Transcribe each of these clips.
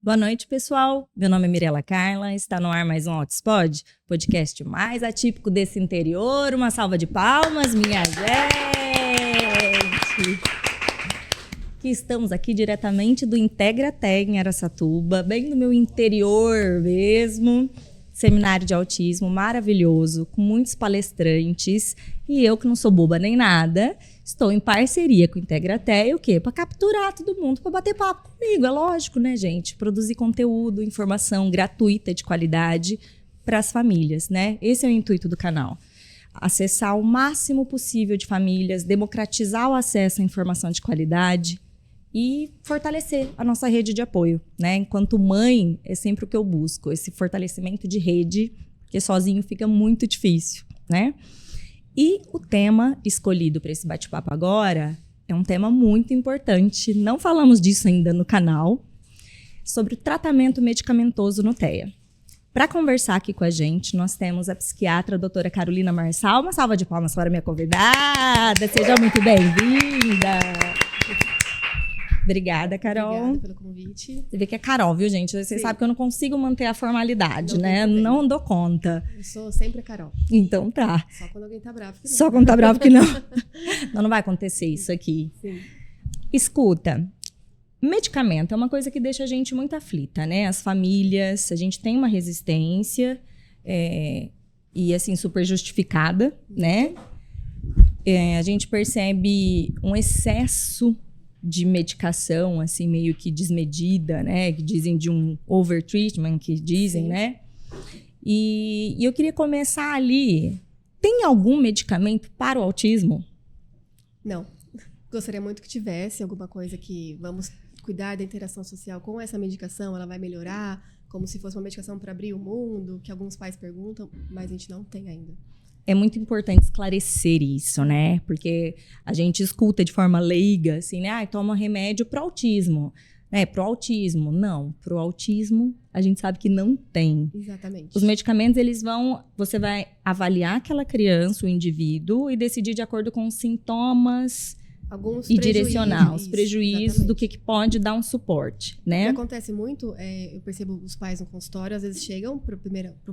Boa noite, pessoal. Meu nome é Mirela Carla, está no ar mais um Hotspot, podcast mais atípico desse interior. Uma salva de palmas, minha gente! Que estamos aqui diretamente do Integraté, em Araçatuba, bem no meu interior mesmo. Seminário de autismo maravilhoso, com muitos palestrantes. E eu, que não sou boba nem nada, estou em parceria com o Integraté e o quê? Para capturar todo mundo, para bater papo comigo. É lógico, né, gente? Produzir conteúdo, informação gratuita de qualidade para as famílias, né? Esse é o intuito do canal. Acessar o máximo possível de famílias, democratizar o acesso à informação de qualidade e fortalecer a nossa rede de apoio, né? Enquanto mãe, é sempre o que eu busco, esse fortalecimento de rede, porque sozinho fica muito difícil, né? E o tema escolhido para esse bate-papo agora é um tema muito importante, não falamos disso ainda no canal, sobre o tratamento medicamentoso no TEA. Para conversar aqui com a gente, nós temos a psiquiatra a doutora Carolina Marçal. Uma salva de palmas para a minha convidada, seja muito bem-vinda! Obrigada, Carol. Obrigada pelo convite. Você vê que é Carol, viu, gente? Vocês sabem que eu não consigo manter a formalidade, né? Não dou conta. Eu sou sempre a Carol. Então tá. Só quando alguém tá bravo que não. Só quando tá bravo que não. Não vai acontecer isso aqui. Sim. Escuta, medicamento é uma coisa que deixa a gente muito aflita, né? As famílias, a gente tem uma resistência e, assim, super justificada, né? A gente percebe um excesso de medicação, assim, meio que desmedida, né? Que dizem de um overtreatment, que dizem, né? E eu queria começar ali. Tem algum medicamento para o autismo? Não. Gostaria muito que tivesse alguma coisa que vamos cuidar da interação social com essa medicação, ela vai melhorar, como se fosse uma medicação para abrir o mundo, que alguns pais perguntam, mas a gente não tem ainda. É muito importante esclarecer isso, né? Porque a gente escuta de forma leiga, assim, né? Toma remédio pro autismo. Pro autismo. Não, pro autismo a gente sabe que não tem. Exatamente. Os medicamentos, você vai avaliar aquela criança, o indivíduo, e decidir de acordo com os sintomas e direcionar os prejuízos do que pode dar um suporte, né? O que acontece muito, eu percebo os pais no consultório, às vezes chegam pro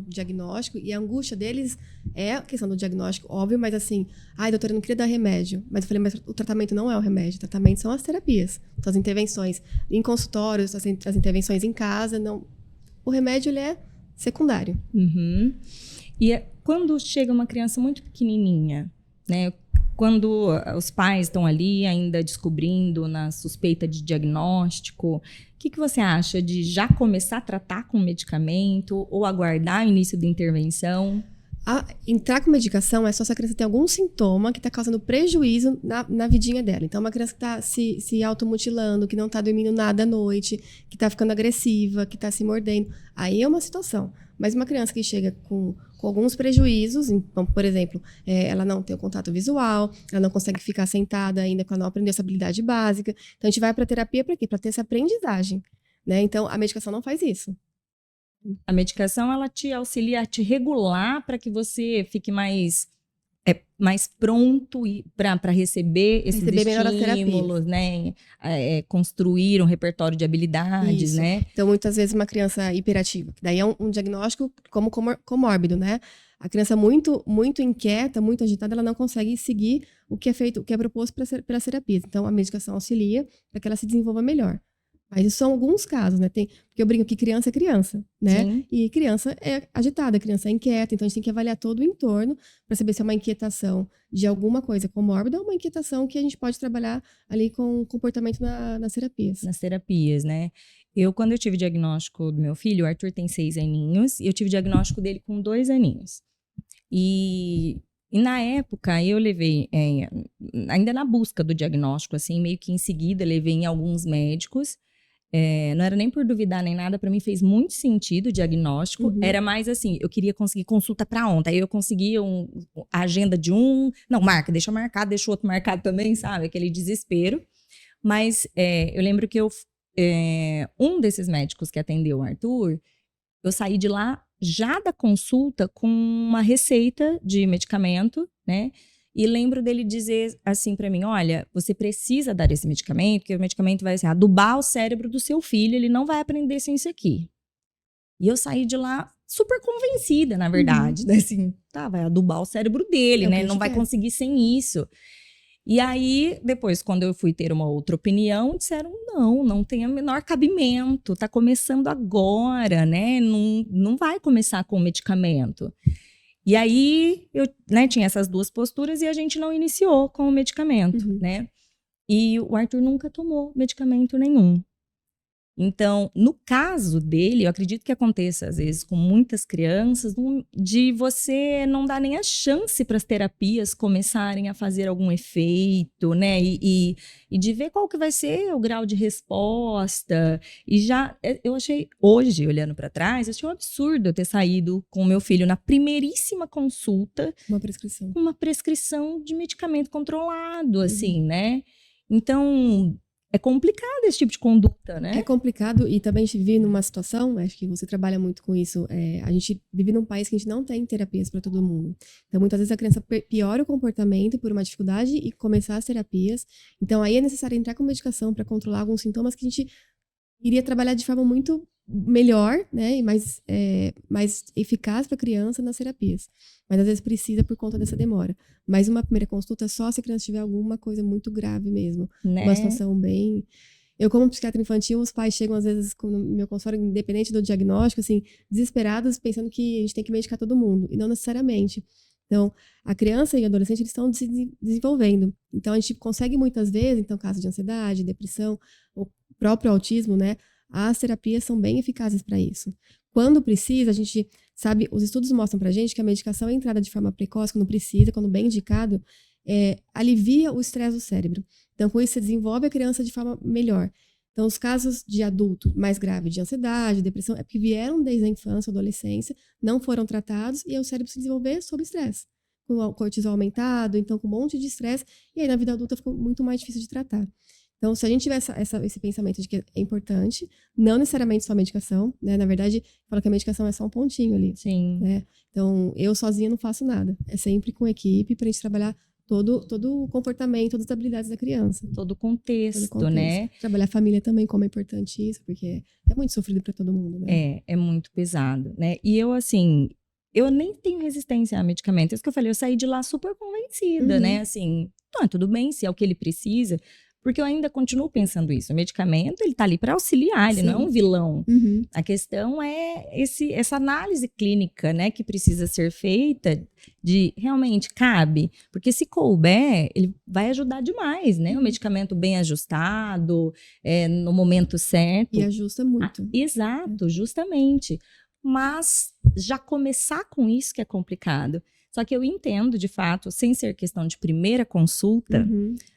diagnóstico e a angústia deles é a questão do diagnóstico, óbvio, mas assim, doutora, eu não queria dar remédio. Mas eu falei, mas o tratamento não é o remédio, o tratamento são as terapias, são as intervenções em consultórios, as intervenções em casa, não. O remédio, ele é secundário. Uhum. E quando chega uma criança muito pequenininha, né? Quando os pais estão ali ainda descobrindo na suspeita de diagnóstico, o que você acha de já começar a tratar com medicamento ou aguardar o início da intervenção? Entrar com medicação é só se a criança tem algum sintoma que está causando prejuízo na vidinha dela. Então, uma criança que está se automutilando, que não está dormindo nada à noite, que está ficando agressiva, que está se mordendo, aí é uma situação. Mas uma criança que chega com alguns prejuízos, então, por exemplo, ela não tem o contato visual, ela não consegue ficar sentada ainda quando não aprendeu essa habilidade básica. Então, a gente vai para a terapia para quê? Para ter essa aprendizagem, né? Então, a medicação não faz isso. A medicação, ela te auxilia a te regular para que você fique mais pronto para receber esses estímulos, né? Construir um repertório de habilidades, isso. né? Então, muitas vezes, uma criança hiperativa, daí é um diagnóstico como comórbido, né? A criança muito, muito inquieta, muito agitada, ela não consegue seguir o que é feito, o que é proposto pelas terapias. Então, a medicação auxilia para que ela se desenvolva melhor. Mas isso são alguns casos, né? Porque eu brinco que criança é criança, né? Sim. E criança é agitada, criança é inquieta. Então, a gente tem que avaliar todo o entorno para saber se é uma inquietação de alguma coisa comórbida ou uma inquietação que a gente pode trabalhar ali com comportamento nas terapias. Nas terapias, né? Quando eu tive o diagnóstico do meu filho, o Arthur tem 6 aninhos, e eu tive o diagnóstico dele com 2 aninhos. E na época, eu levei, ainda na busca do diagnóstico, assim, meio que em seguida, levei em alguns médicos. Não era nem por duvidar nem nada, para mim fez muito sentido o diagnóstico. Uhum. Era mais assim, eu queria conseguir consulta para ontem. Aí eu conseguia a agenda de não, marca, deixa marcado, deixa o outro marcado também, sabe? Aquele desespero. Mas eu lembro que um desses médicos que atendeu o Arthur, eu saí de lá já da consulta com uma receita de medicamento, né? E lembro dele dizer assim pra mim, olha, você precisa dar esse medicamento, porque o medicamento vai assim, adubar o cérebro do seu filho, ele não vai aprender sem isso aqui. E eu saí de lá super convencida, na verdade, né? Assim, tá, vai adubar o cérebro dele, É o que né? a Ele não gente vai quer. conseguir sem isso. E aí, depois, quando eu fui ter uma outra opinião, disseram, não tem o menor cabimento, tá começando agora, né? Não vai começar com medicamento. E aí, eu, né, tinha essas duas posturas e a gente não iniciou com o medicamento, né? E o Arthur nunca tomou medicamento nenhum. Então, no caso dele, eu acredito que aconteça às vezes com muitas crianças, de você não dar nem a chance para as terapias começarem a fazer algum efeito, né? E de ver qual que vai ser o grau de resposta. E já, eu achei, hoje, olhando para trás, eu achei um absurdo eu ter saído com o meu filho na primeiríssima consulta Uma prescrição. com uma prescrição de medicamento controlado, assim, né? Então, é complicado esse tipo de conduta, né? É complicado e também a gente vive numa situação, acho que você trabalha muito com isso, a gente vive num país que a gente não tem terapias para todo mundo. Então, muitas vezes a criança piora o comportamento por uma dificuldade e começar as terapias. Então, aí é necessário entrar com medicação para controlar alguns sintomas que a gente iria trabalhar de forma muito melhor, né, e mais eficaz para a criança nas terapias. Mas às vezes precisa por conta dessa demora. Mas uma primeira consulta é só se a criança tiver alguma coisa muito grave mesmo. Né? Uma situação bem... Eu, como psiquiatra infantil, os pais chegam às vezes no meu consultório, independente do diagnóstico, assim, desesperados, pensando que a gente tem que medicar todo mundo. E não necessariamente. Então, a criança e o adolescente, eles estão se desenvolvendo. Então, a gente consegue muitas vezes, então, caso de ansiedade, depressão, o próprio autismo, né? As terapias são bem eficazes para isso. Quando precisa, a gente sabe, os estudos mostram pra gente que a medicação entrada de forma precoce, quando precisa, quando bem indicado, alivia o estresse do cérebro. Então, com isso, você desenvolve a criança de forma melhor. Então, os casos de adulto mais grave de ansiedade, depressão, é porque vieram desde a infância, adolescência, não foram tratados e aí o cérebro se desenvolver sob estresse. Com o cortisol aumentado, então com um monte de estresse, e aí na vida adulta fica muito mais difícil de tratar. Então, se a gente tiver esse pensamento de que é importante, não necessariamente só a medicação, né? Na verdade, fala que a medicação é só um pontinho ali. Sim. Né? Então, eu sozinha não faço nada. É sempre com equipe pra gente trabalhar todo o comportamento, todas as habilidades da criança. Todo o contexto, né? Trabalhar a família também, como é importante isso, porque é muito sofrido para todo mundo, né? É muito pesado, né? E eu, assim, eu nem tenho resistência a medicamento. Isso que eu falei, eu saí de lá super convencida, né? Assim, tudo bem, se é o que ele precisa. Porque eu ainda continuo pensando isso. O medicamento, ele tá ali para auxiliar, ele não é um vilão. A questão é essa análise clínica, né, que precisa ser feita de realmente cabe. Porque se couber, ele vai ajudar demais, né? O medicamento bem ajustado, no momento certo. E ajusta muito. Exato, justamente. Mas já começar com isso que é complicado. Só que eu entendo, de fato, sem ser questão de primeira consulta,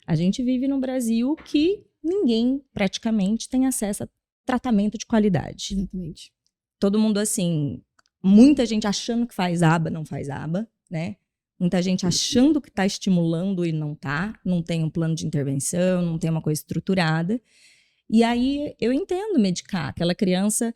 a gente vive num Brasil que ninguém praticamente tem acesso a tratamento de qualidade. Exatamente. Todo mundo assim, muita gente achando que faz aba, não faz aba, né? Muita gente achando que está estimulando e não tá, não tem um plano de intervenção, não tem uma coisa estruturada. E aí eu entendo medicar. Aquela criança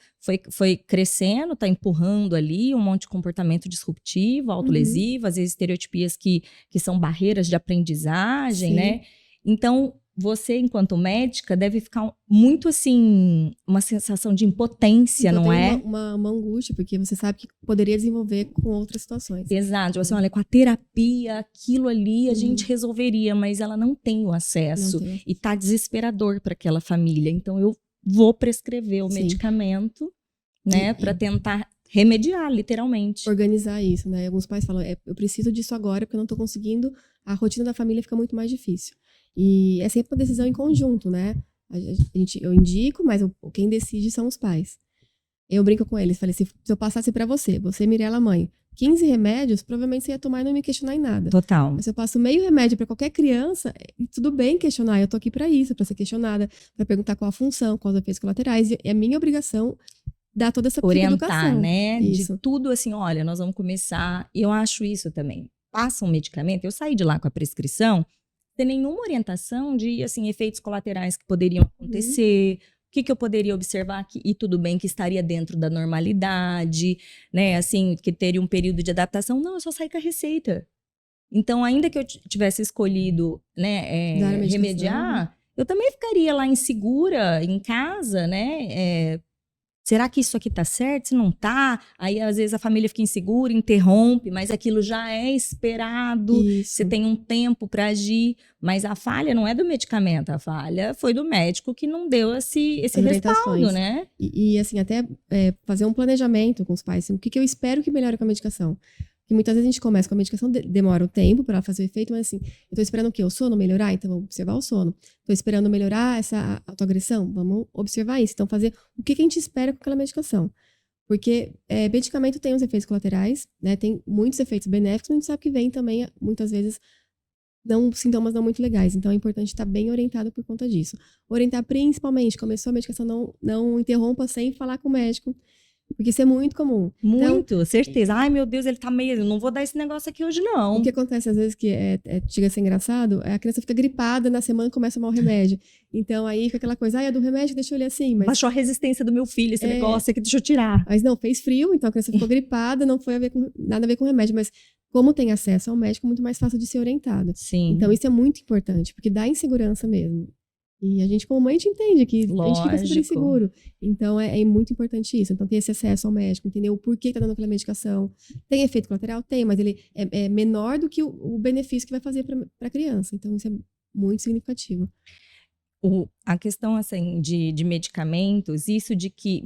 foi crescendo, tá empurrando ali um monte de comportamento disruptivo, autolesivo, às vezes estereotipias que são barreiras de aprendizagem, né? Então, você, enquanto médica, deve ficar muito, assim, uma sensação de impotência, então, não tem é? uma angústia, porque você sabe que poderia desenvolver com outras situações. Exato. Assim, olha, com a terapia, aquilo ali a gente resolveria, mas ela não tem o acesso. E tá desesperador para aquela família. Então, eu vou prescrever o medicamento, né, para tentar remediar, literalmente. Organizar isso, né? Alguns pais falam, eu preciso disso agora, porque eu não tô conseguindo, a rotina da família fica muito mais difícil. E é sempre uma decisão em conjunto, né? Eu indico, mas quem decide são os pais. Eu brinco com eles, falei, se eu passasse pra você, Mirella mãe, 15 remédios, provavelmente você ia tomar e não me questionar em nada. Total. Mas se eu passo meio remédio pra qualquer criança, tudo bem questionar, eu tô aqui pra isso, pra ser questionada, pra perguntar qual a função, quais os efeitos colaterais, e é minha obrigação dar toda essa orientar, educação. né? Isso. De tudo assim, olha, nós vamos começar, e eu acho isso também. Passa um medicamento, eu saí de lá com a prescrição, sem nenhuma orientação de, assim, efeitos colaterais que poderiam acontecer, o que eu poderia observar e tudo bem que estaria dentro da normalidade, né, assim, que teria um período de adaptação. Não, eu só saí com a receita. Então, ainda que eu tivesse escolhido, né, Dar a medicação, remediar, eu também ficaria lá insegura, em casa, né? Será que isso aqui tá certo? Se não tá, aí às vezes a família fica insegura, interrompe, mas aquilo já é esperado, Isso. você tem um tempo para agir, mas a falha não é do medicamento, a falha foi do médico que não deu esse As respaldo, orientações. né? E assim, até fazer um planejamento com os pais. Assim, o que, que eu espero que melhore com a medicação? Porque muitas vezes a gente começa com a medicação, demora um tempo para ela fazer o efeito, mas assim, eu tô esperando o quê? O sono melhorar? Então vamos observar o sono. Tô esperando melhorar essa autoagressão? Vamos observar isso. Então fazer o que, que a gente espera com aquela medicação. Porque medicamento tem os efeitos colaterais, né? Tem muitos efeitos benéficos, mas a gente sabe que vem também, muitas vezes, sintomas não muito legais. Então é importante estar bem orientado por conta disso. Orientar principalmente, começou a medicação, não interrompa sem falar com o médico, porque isso é muito comum. Muito, Então, certeza. Ai, meu Deus, ele tá meio. Eu não vou dar esse negócio aqui hoje, não. o que acontece às vezes que chega a ser engraçado, a criança fica gripada na semana e começa a tomar o remédio. Então aí fica aquela coisa, é do remédio, deixa eu ler assim. Mas, Baixou a resistência do meu filho, esse negócio aqui, deixa eu tirar. mas não, fez frio, então a criança ficou gripada, não foi nada a ver com remédio. Mas como tem acesso ao médico, é muito mais fácil de ser orientada. Sim. Então isso é muito importante, porque dá insegurança mesmo. E a gente, como mãe, a gente entende que a gente fica super inseguro. Então, é muito importante isso. Então, ter esse acesso ao médico, entender o porquê que tá dando aquela medicação. Tem efeito colateral? Tem, mas ele é menor do que o benefício que vai fazer para a criança. Então, isso é muito significativo. A questão, assim, de medicamentos, isso de que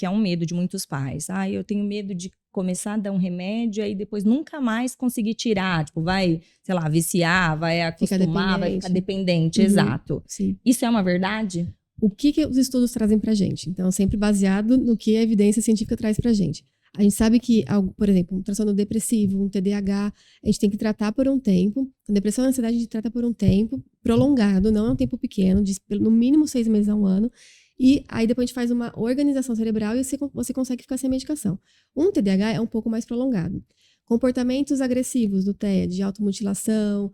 é um medo de muitos pais. Eu tenho medo de começar a dar um remédio e depois nunca mais conseguir tirar. Tipo, vai, sei lá, viciar, vai acostumar, vai ficar dependente. Exato. Sim. Isso é uma verdade? O que os estudos trazem pra gente? Então, sempre baseado no que a evidência científica traz pra gente. A gente sabe que, por exemplo, um transtorno depressivo, um TDAH, a gente tem que tratar por um tempo. A depressão e a ansiedade a gente trata por um tempo prolongado, não é um tempo pequeno, no mínimo 6 meses a 1 ano. E aí depois a gente faz uma organização cerebral e você consegue ficar sem medicação. Um TDAH é um pouco mais prolongado. Comportamentos agressivos do TEA, de automutilação,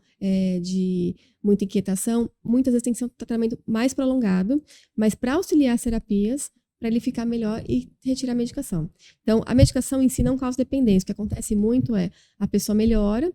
de muita inquietação, muitas vezes tem que ser um tratamento mais prolongado, mas para auxiliar as terapias, para ele ficar melhor e retirar a medicação. Então, a medicação em si não causa dependência. O que acontece muito é a pessoa melhorou,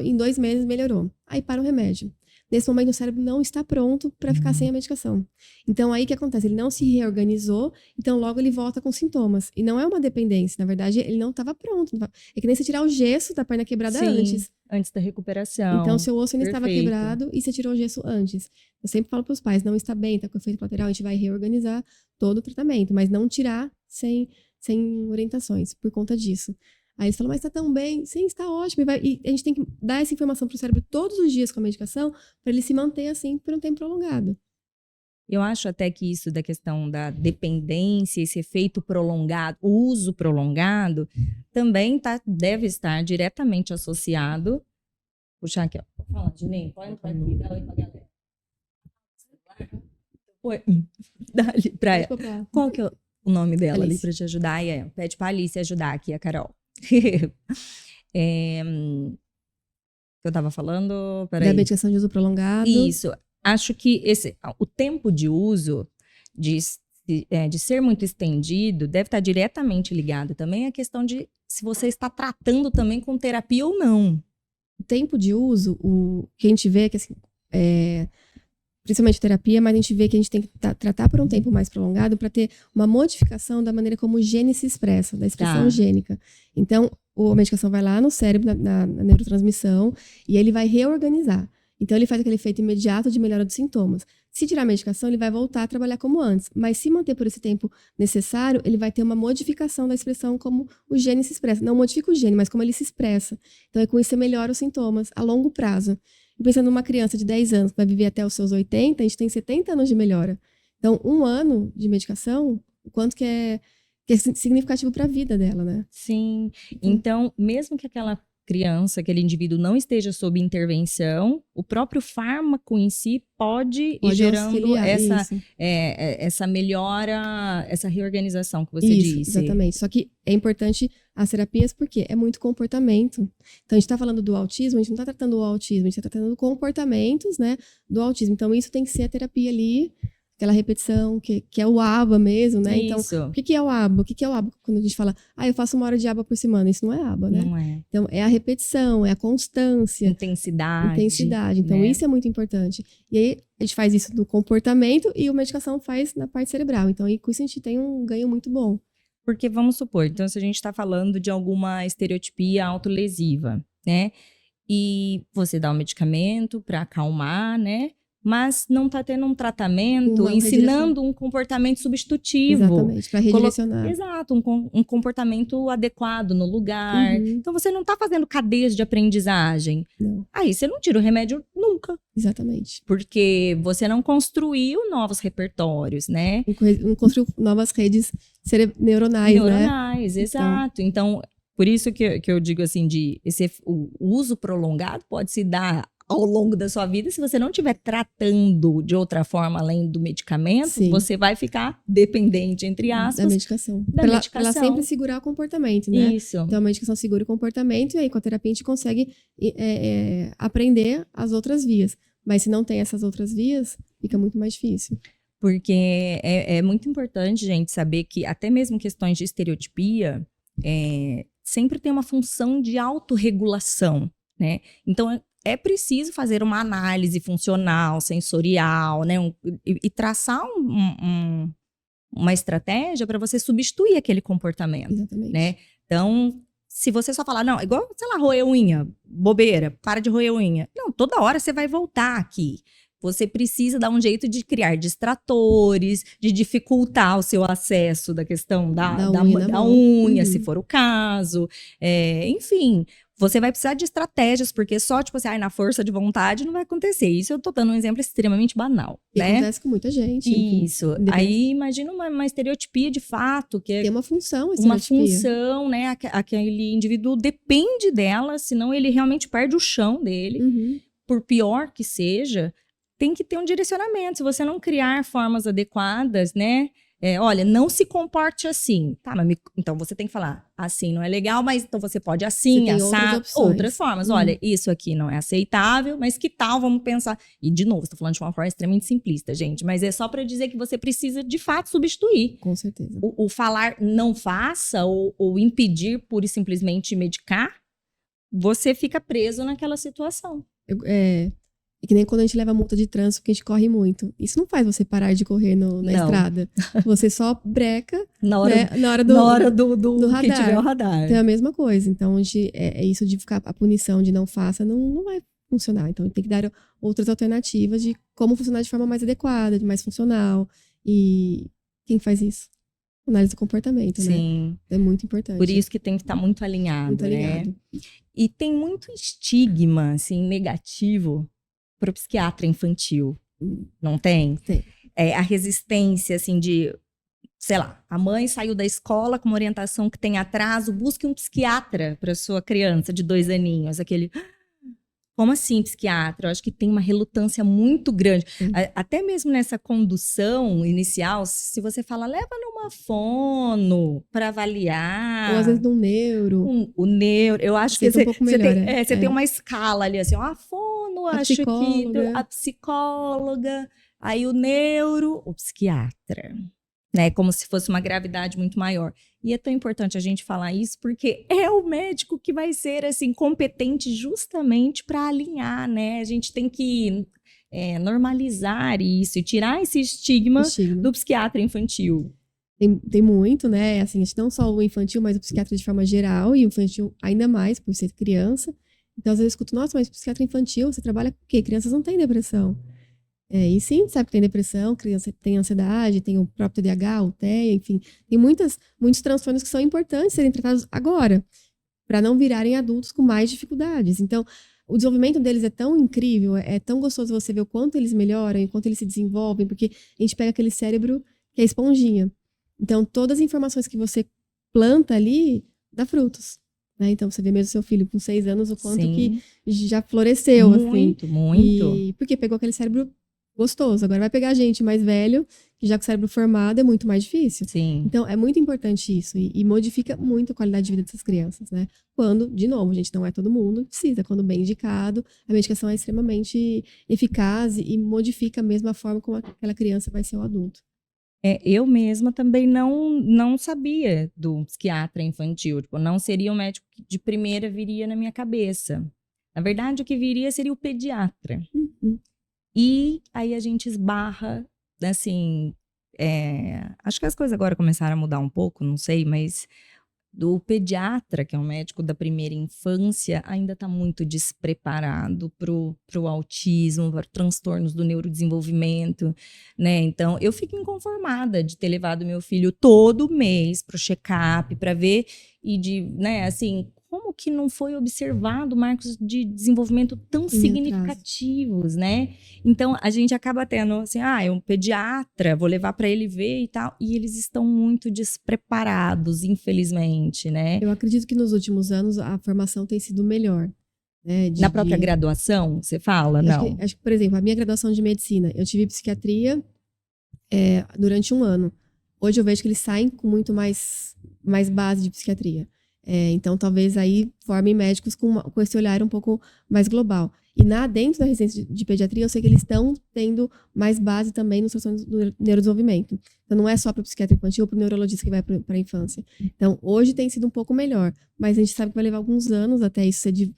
em 2 meses melhorou. Aí para o remédio. Nesse momento, o cérebro não está pronto para ficar sem a medicação. Então, aí o que acontece? Ele não se reorganizou, então logo ele volta com sintomas. E não é uma dependência, na verdade, ele não estava pronto. É que nem você tirar o gesso da perna quebrada antes. Antes da recuperação. Então, seu osso ainda estava quebrado e você tirou o gesso antes. Eu sempre falo para os pais, não está bem, está com efeito colateral, a gente vai reorganizar todo o tratamento, mas não tirar sem orientações por conta disso. Aí eles falam, mas está tão bem. Sim, está ótimo. E a gente tem que dar essa informação para o cérebro todos os dias com a medicação para ele se manter assim por um tempo prolongado. Eu acho até que isso da questão da dependência, esse efeito prolongado, o uso prolongado, também deve estar diretamente associado. Vou puxar aqui, ó. Fala, Juninho, pode entrar aqui, dá oi pra galera. Oi. Dá-lhe pra ela. Qual que é o nome dela Alice. ali para te ajudar? Pede pra Alice ajudar aqui, a Carol. Eu tava falando, peraí. Da medicação de uso prolongado. Isso. Acho que o tempo de uso, de ser muito estendido, deve estar diretamente ligado também à questão de se você está tratando também com terapia ou não. O tempo de uso, o que a gente vê é que, assim, principalmente terapia, mas a gente vê que a gente tem que tratar por um tempo mais prolongado para ter uma modificação da maneira como o gene se expressa, da expressão gênica. Então, a medicação vai lá no cérebro, na neurotransmissão, e ele vai reorganizar. Então, ele faz aquele efeito imediato de melhora dos sintomas. Se tirar a medicação, ele vai voltar a trabalhar como antes. Mas se manter por esse tempo necessário, ele vai ter uma modificação da expressão como o gene se expressa. Não modifica o gene, mas como ele se expressa. Então, com isso, você melhora os sintomas a longo prazo. E pensando numa criança de 10 anos que vai viver até os seus 80, a gente tem 70 anos de melhora. Então, 1 ano de medicação, o quanto que é significativo para a vida dela, né? Sim. Então, mesmo que aquela criança, aquele indivíduo não esteja sob intervenção, o próprio fármaco em si pode ir gerando essa melhora, essa reorganização que você disse. Exatamente. Só que é importante as terapias porque é muito comportamento. Então, a gente está falando do autismo, a gente não está tratando o autismo, a gente está tratando comportamentos, né, do autismo. Então, isso tem que ser a terapia ali aquela repetição, que é o ABA mesmo, né? Então, Isso. o que é o ABA? O que é o ABA? Quando a gente fala, eu faço 1 hora de ABA por semana, isso não é ABA, né? Não é. Então, é a repetição, é a constância. Intensidade. Então, né? isso é muito importante. E aí, a gente faz isso no comportamento e a medicação faz na parte cerebral. Então, aí, com isso, a gente tem um ganho muito bom. Porque, vamos supor, então, se a gente está falando de alguma estereotipia autolesiva, né? E você dá um medicamento para acalmar, né? Mas não está tendo um tratamento ensinando um comportamento substitutivo. Exatamente, para redirecionar. Exato, um comportamento adequado no lugar. Então, você não está fazendo cadeias de aprendizagem. Não. Aí, você não tira o remédio nunca. Exatamente. Porque você não construiu novos repertórios, né? Não construiu novas redes neuronais, né? Neuronais, exato. Então, por isso que eu digo assim, o uso prolongado pode se dar ao longo da sua vida. Se você não estiver tratando de outra forma além do medicamento, Sim. você vai ficar dependente, entre aspas, da medicação. Da pra medicação. ela sempre segurar o comportamento, né? Isso. Então, a medicação segura o comportamento e aí com a terapia a gente consegue aprender as outras vias. Mas se não tem essas outras vias, fica muito mais difícil. Porque é muito importante, gente, saber que até mesmo questões de estereotipia sempre tem uma função de autorregulação, né? Então, é preciso fazer uma análise funcional, sensorial, né? E traçar uma estratégia para você substituir aquele comportamento. Exatamente. Né? Então, se você só falar, não, igual, sei lá, roer unha, bobeira, para de roer unha. Não, toda hora você vai voltar aqui. Você precisa dar um jeito de criar distratores, de dificultar o seu acesso da questão da unha, se for o caso. Enfim, você vai precisar de estratégias, porque só, tipo assim, na força de vontade não vai acontecer. Isso eu tô dando um exemplo extremamente banal, e né? Acontece com muita gente. Isso. Enfim, aí, imagina uma estereotipia de fato, que tem uma função, uma função, né? Aquele indivíduo depende dela, senão ele realmente perde o chão dele. Por pior que seja, tem que ter um direcionamento. Se você não criar formas adequadas, né? Olha, não se comporte assim. Tá, mas então você tem que falar, assim não é legal, mas então você pode assim, assar outras formas. Olha, isso aqui não é aceitável, mas que tal, vamos pensar. E, de novo, estou falando de uma forma extremamente simplista, gente, mas é só para dizer que você precisa, de fato, substituir. Com certeza. O falar não faça ou impedir pura e simplesmente medicar, você fica preso naquela situação. É que nem quando a gente leva multa de trânsito, que a gente corre muito. Isso não faz você parar de correr na estrada. Você só breca na hora do radar. Que tiver o radar. Então é a mesma coisa. Então, isso de ficar a punição de não faça não vai funcionar. Então, tem que dar outras alternativas de como funcionar de forma mais adequada, de mais funcional. E quem faz isso? Análise do comportamento, Sim. né? É muito importante. Por isso que tem que estar muito alinhado, muito alinhado. Né? E tem muito estigma, assim, negativo para o psiquiatra infantil, não tem? Tem. A resistência, assim, de, sei lá, a mãe saiu da escola com uma orientação que tem atraso, busque um psiquiatra para sua criança de 2 aninhos, aquele... Como assim, psiquiatra? Eu acho que tem uma relutância muito grande. Até mesmo nessa condução inicial, se você fala, leva numa fono para avaliar. Ou às vezes num neuro. O neuro, eu acho que você tem uma escala ali, assim, a fono, acho que a psicóloga, aí o neuro, o psiquiatra. Né, como se fosse uma gravidade muito maior. E é tão importante a gente falar isso porque é o médico que vai ser assim competente justamente para alinhar, né? A gente tem que normalizar isso e tirar esse estigma do psiquiatra infantil. Tem muito, né? Assim, não só o infantil, mas o psiquiatra de forma geral e o infantil ainda mais, por ser criança. Então, às vezes eu escuto, nossa, mas psiquiatra infantil, você trabalha com o quê? Crianças não têm depressão. E sim, sabe que tem depressão, criança tem ansiedade, tem o próprio TDAH, o TEA, enfim. Tem muitos transtornos que são importantes serem tratados agora, para não virarem adultos com mais dificuldades. Então, o desenvolvimento deles é tão incrível, é tão gostoso você ver o quanto eles melhoram, o quanto eles se desenvolvem, porque a gente pega aquele cérebro que é esponjinha. Então, todas as informações que você planta ali, dá frutos. Né? Então, você vê mesmo seu filho com 6 anos, o quanto que já floresceu. Muito, assim. muito. Porque pegou aquele cérebro gostoso. Agora vai pegar a gente mais velho, que já com o cérebro formado é muito mais difícil. Sim. Então, é muito importante isso e modifica muito a qualidade de vida dessas crianças, né? Quando, de novo, gente, não é todo mundo, precisa. Quando bem indicado, a medicação é extremamente eficaz e modifica mesmo a forma como aquela criança vai ser o adulto. Eu mesma também não sabia do psiquiatra infantil. Tipo, não seria o médico que de primeira viria na minha cabeça. Na verdade, o que viria seria o pediatra. Uhum. E aí a gente esbarra, assim, acho que as coisas agora começaram a mudar um pouco, não sei, mas do pediatra, que é o médico da primeira infância, ainda está muito despreparado pro autismo, para transtornos do neurodesenvolvimento, né? Então, eu fico inconformada de ter levado meu filho todo mês pro check-up para ver e de, né, assim, como que não foi observado marcos de desenvolvimento tão significativos, né? Então, a gente acaba tendo, assim, é um pediatra, vou levar para ele ver e tal. E eles estão muito despreparados, infelizmente, né? Eu acredito que nos últimos anos a formação tem sido melhor. Né? Na própria graduação, você fala? Não. Acho que, por exemplo, a minha graduação de medicina, eu tive psiquiatria durante 1 ano. Hoje eu vejo que eles saem com muito mais base de psiquiatria. Então, talvez aí formem médicos com esse olhar um pouco mais global. E dentro da residência de pediatria, eu sei que eles estão tendo mais base também nos transtornos do neurodesenvolvimento. Então, não é só para o psiquiatra infantil ou para o neurologista que vai para a infância. Então, hoje tem sido um pouco melhor, mas a gente sabe que vai levar alguns anos até isso ser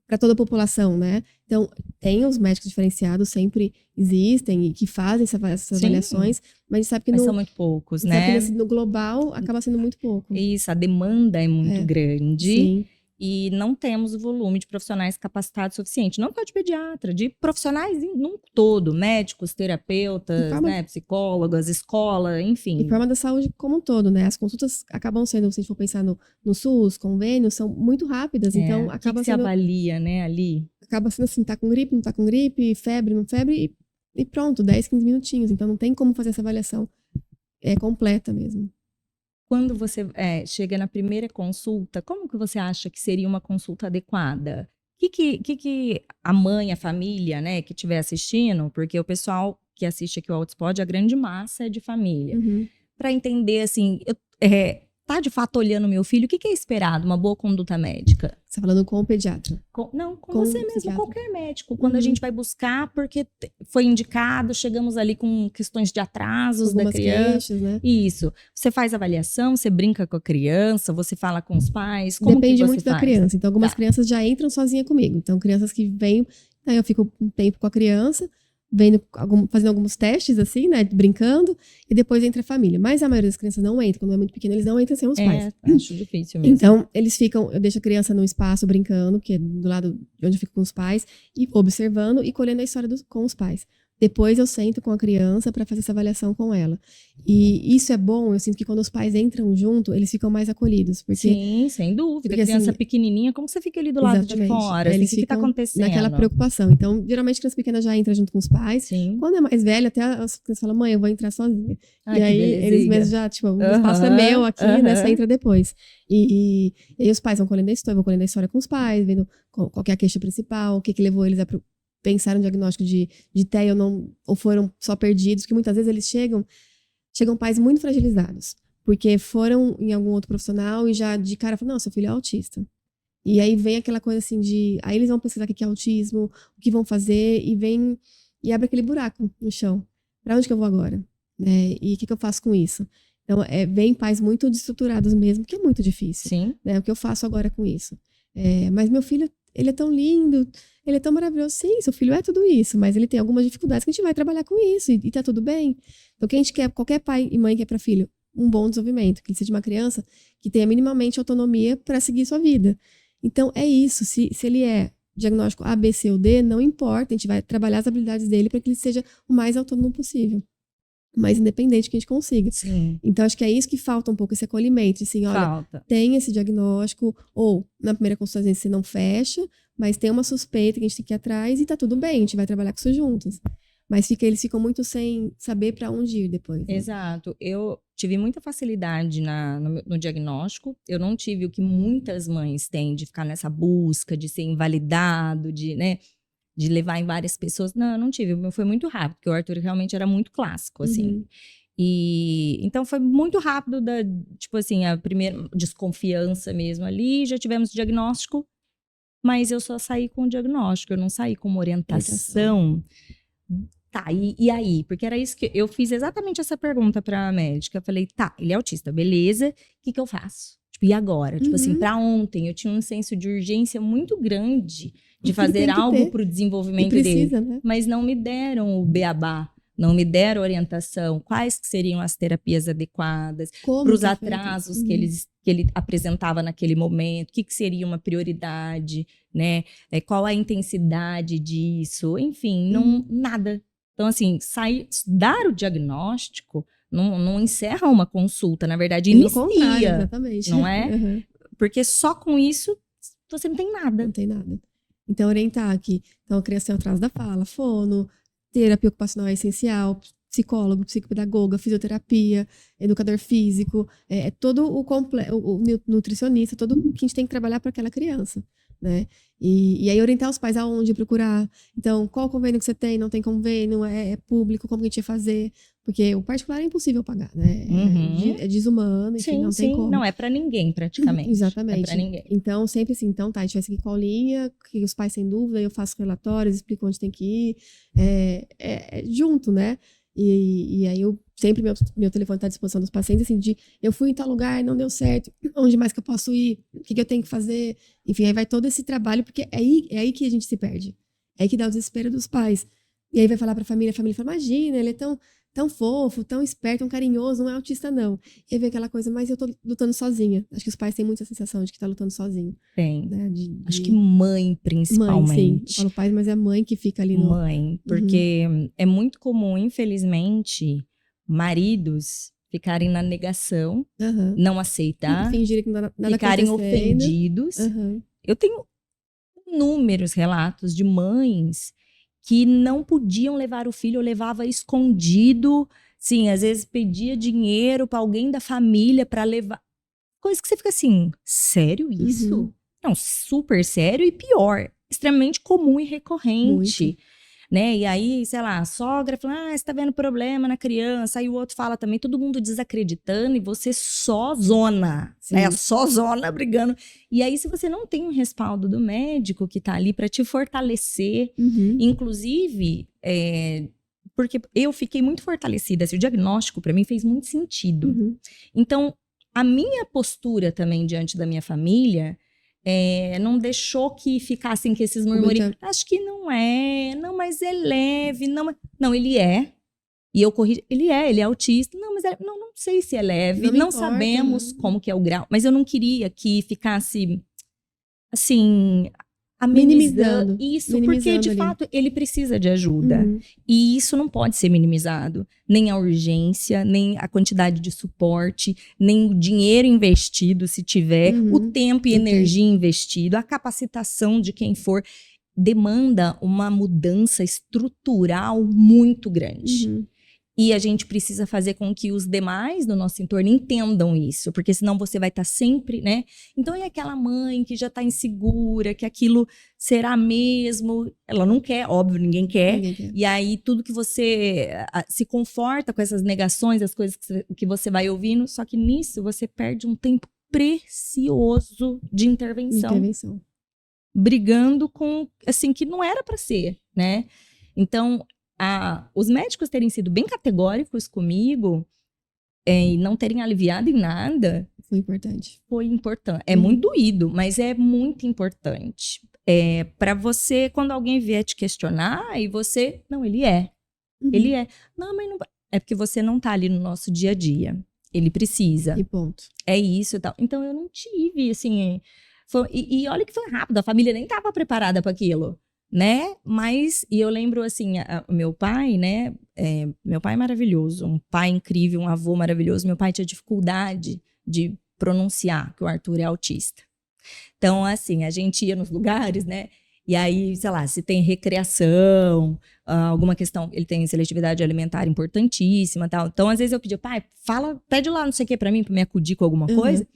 para toda a população, né? Então, tem os médicos diferenciados, sempre existem e que fazem essas avaliações, mas a gente sabe que são muito poucos, né? Sabe que no global acaba sendo muito pouco. Isso, a demanda é muito grande. Sim. E não temos o volume de profissionais capacitados suficiente. Não só de pediatra, de profissionais num todo, médicos, terapeutas, né, psicólogas, escola, enfim. E forma da saúde como um todo, né? As consultas acabam sendo, se a gente for pensar no SUS, convênios, são muito rápidas, então acaba que sendo... se avalia, né, ali? Acaba sendo assim, tá com gripe, não tá com gripe, febre, não febre, e pronto, 10, 15 minutinhos. Então não tem como fazer essa avaliação completa mesmo. Quando você chega na primeira consulta, como que você acha que seria uma consulta adequada? O que a mãe, a família, né, que estiver assistindo, porque o pessoal que assiste aqui o Autospod, a grande massa é de família. Para entender, assim, tá de fato olhando o meu filho, o que é esperado? Uma boa conduta médica? Você tá falando com o pediatra? Com você mesmo, qualquer médico. Quando a gente vai buscar, porque foi indicado, chegamos ali com questões de atrasos da criança. Queixas, né? Isso. Você faz avaliação, você brinca com a criança, você fala com os pais. Depende muito da criança. Então, algumas crianças já entram sozinha comigo. Então, crianças que vêm, aí eu fico um tempo com a criança, fazendo alguns testes, assim, né, brincando, e depois entra a família. Mas a maioria das crianças não entra, quando é muito pequena, eles não entram sem os pais. Acho difícil mesmo. Então, eles ficam, eu deixo a criança num espaço brincando, que é do lado de onde eu fico com os pais, e observando e colhendo a história com os pais. Depois eu sento com a criança para fazer essa avaliação com ela. E isso é bom, eu sinto que quando os pais entram junto, eles ficam mais acolhidos. Porque, sim, sem dúvida. Porque, criança assim, pequenininha, como você fica ali do lado de fora? Eles ficam o que tá acontecendo? Naquela preocupação. Então, geralmente, a criança pequena já entra junto com os pais. Sim. Quando é mais velha, até as crianças falam, mãe, eu vou entrar sozinha. Ai, e aí, eles mesmos já, tipo, o espaço é meu aqui, né? Você entra depois. E aí os pais vão colhendo a história, vão colhendo a história com os pais, vendo qual que é a queixa principal, o que levou eles a pensar no diagnóstico de TEA ou foram só perdidos, que muitas vezes eles chegam pais muito fragilizados, porque foram em algum outro profissional e já de cara falam, não, seu filho é autista. E aí vem aquela coisa assim aí eles vão pesquisar o que é autismo, o que vão fazer, e abre aquele buraco no chão. Pra onde que eu vou agora? E o que eu faço com isso? Então, vem pais muito desestruturados mesmo, que é muito difícil. Sim. O que eu faço agora com isso? Mas meu filho, ele é tão lindo, ele é tão maravilhoso. Sim, seu filho é tudo isso, mas ele tem algumas dificuldades que a gente vai trabalhar com isso e tá tudo bem. Então, o que a gente quer, qualquer pai e mãe quer para filho, um bom desenvolvimento, que ele seja uma criança que tenha minimamente autonomia para seguir sua vida. Então, é isso. Se ele é diagnóstico A, B, C ou D, não importa, a gente vai trabalhar as habilidades dele para que ele seja o mais autônomo possível. O mais independente que a gente consiga. Sim. Então, acho que é isso que falta um pouco, esse acolhimento. Assim, olha, tem esse diagnóstico, ou na primeira consulta você não fecha, mas tem uma suspeita que a gente tem que ir atrás e tá tudo bem, a gente vai trabalhar com isso juntos. Mas eles ficam muito sem saber para onde ir depois. Né? Exato. Eu tive muita facilidade no diagnóstico. Eu não tive o que muitas mães têm, de ficar nessa busca, de ser invalidado, de de levar em várias pessoas. Não, eu não tive. O meu foi muito rápido, porque o Arthur realmente era muito clássico, assim. E então foi muito rápido, tipo assim, a primeira desconfiança mesmo ali. Já tivemos diagnóstico, mas eu só saí com o diagnóstico, eu não saí com uma orientação. Tá, e aí? Porque era isso que eu fiz exatamente essa pergunta pra médica. Eu falei, tá, ele é autista, beleza, o que eu faço? Tipo, e agora? Tipo assim, pra ontem eu tinha um senso de urgência muito grande de fazer algo pro desenvolvimento dele. Né? Mas não me deram o beabá, não me deram orientação. Quais que seriam as terapias adequadas para os atrasos que ele apresentava naquele momento? O que seria uma prioridade, né? Qual a intensidade disso? Enfim, nada. Então, assim, dar o diagnóstico não encerra uma consulta, na verdade, inicia. Exatamente. Não é? Porque só com isso você não tem nada. Não tem nada. Então, orientar aqui. Então, a criança tem atraso da fala, fono, terapia ocupacional é essencial, psicólogo, psicopedagoga, fisioterapia, educador físico, todo o nutricionista, todo o que a gente tem que trabalhar para aquela criança, né? E aí orientar os pais aonde procurar. Então, qual convênio que você tem? Não tem convênio? É público? Como que a gente ia fazer? Porque o particular é impossível pagar, né? É desumano, enfim, não tem como. Não, é para ninguém, praticamente. Exatamente. É para ninguém. Então, sempre assim, então tá, a gente vai seguir qual linha, que os pais sem dúvida, eu faço relatórios, explico onde tem que ir, junto, né? E aí sempre meu telefone está à disposição dos pacientes, assim, eu fui em tal lugar, não deu certo, onde mais que eu posso ir, o que eu tenho que fazer, enfim, aí vai todo esse trabalho, porque é aí que a gente se perde, é aí que dá o desespero dos pais, e aí vai falar para a família fala, imagina, ele é tão fofo, tão esperto, tão carinhoso, não é autista não, e aí vem aquela coisa, mas eu tô lutando sozinha, acho que os pais têm muita sensação de que tá lutando sozinho. Tem, né? Acho que mãe principalmente. Mãe, sim, eu falo pai, mas é a mãe que fica ali no... Mãe, porque é muito comum, infelizmente, maridos ficarem na negação, não aceitar, fingirem que nada ficarem ofendidos. Eu tenho inúmeros relatos de mães que não podiam levar o filho, ou levava escondido, sim, às vezes pedia dinheiro para alguém da família para levar. Coisa que você fica assim, sério isso? Não, super sério e pior, extremamente comum e recorrente. Muito. Né? E aí, sei lá, a sogra fala, você tá vendo problema na criança, aí o outro fala também, todo mundo desacreditando e você só zona, né? Só zona brigando. E aí, se você não tem um respaldo do médico que tá ali para te fortalecer, inclusive, porque eu fiquei muito fortalecida, assim, o diagnóstico para mim fez muito sentido. Então, a minha postura também diante da minha família não deixou que ficassem com esses murmurinhos. Acho que não, mas é leve, não, ele é. E eu corrigi, ele é autista. Não, mas não sei se é leve, não sabemos como que é o grau. Mas eu não queria que ficasse, assim, minimizando isso, porque de fato ele precisa de ajuda. E isso não pode ser minimizado. Nem a urgência, nem a quantidade de suporte, nem o dinheiro investido, se tiver, o tempo e energia investido, a capacitação de quem for, demanda uma mudança estrutural muito grande. E a gente precisa fazer com que os demais do nosso entorno entendam isso, porque senão você vai estar sempre, né? Então é aquela mãe que já está insegura, que aquilo será mesmo, ela não quer, óbvio, ninguém quer. E aí tudo que você se conforta com essas negações, as coisas que você vai ouvindo, só que nisso você perde um tempo precioso de intervenção. Brigando com, assim, que não era para ser, né? Então, os médicos terem sido bem categóricos comigo e não terem aliviado em nada... Foi importante. Foi importante. É muito doído, mas é muito importante. Para você, quando alguém vier te questionar, e você... Não, ele é. Ele é. Não, mas não... É porque você não tá ali no nosso dia a dia. Ele precisa. E ponto. É isso e tal. Então, eu não tive, assim... E olha que foi rápido. A família nem estava preparada para aquilo. Né? Mas, e eu lembro assim, o meu pai, né? Meu pai é maravilhoso, um pai incrível, um avô maravilhoso. Meu pai tinha dificuldade de pronunciar que o Arthur é autista. Então, assim, a gente ia nos lugares, né? E aí, sei lá, se tem recreação, alguma questão, ele tem seletividade alimentar importantíssima e tal. Então, às vezes eu pedia, pai, pede lá não sei o que pra mim, pra me acudir com alguma coisa.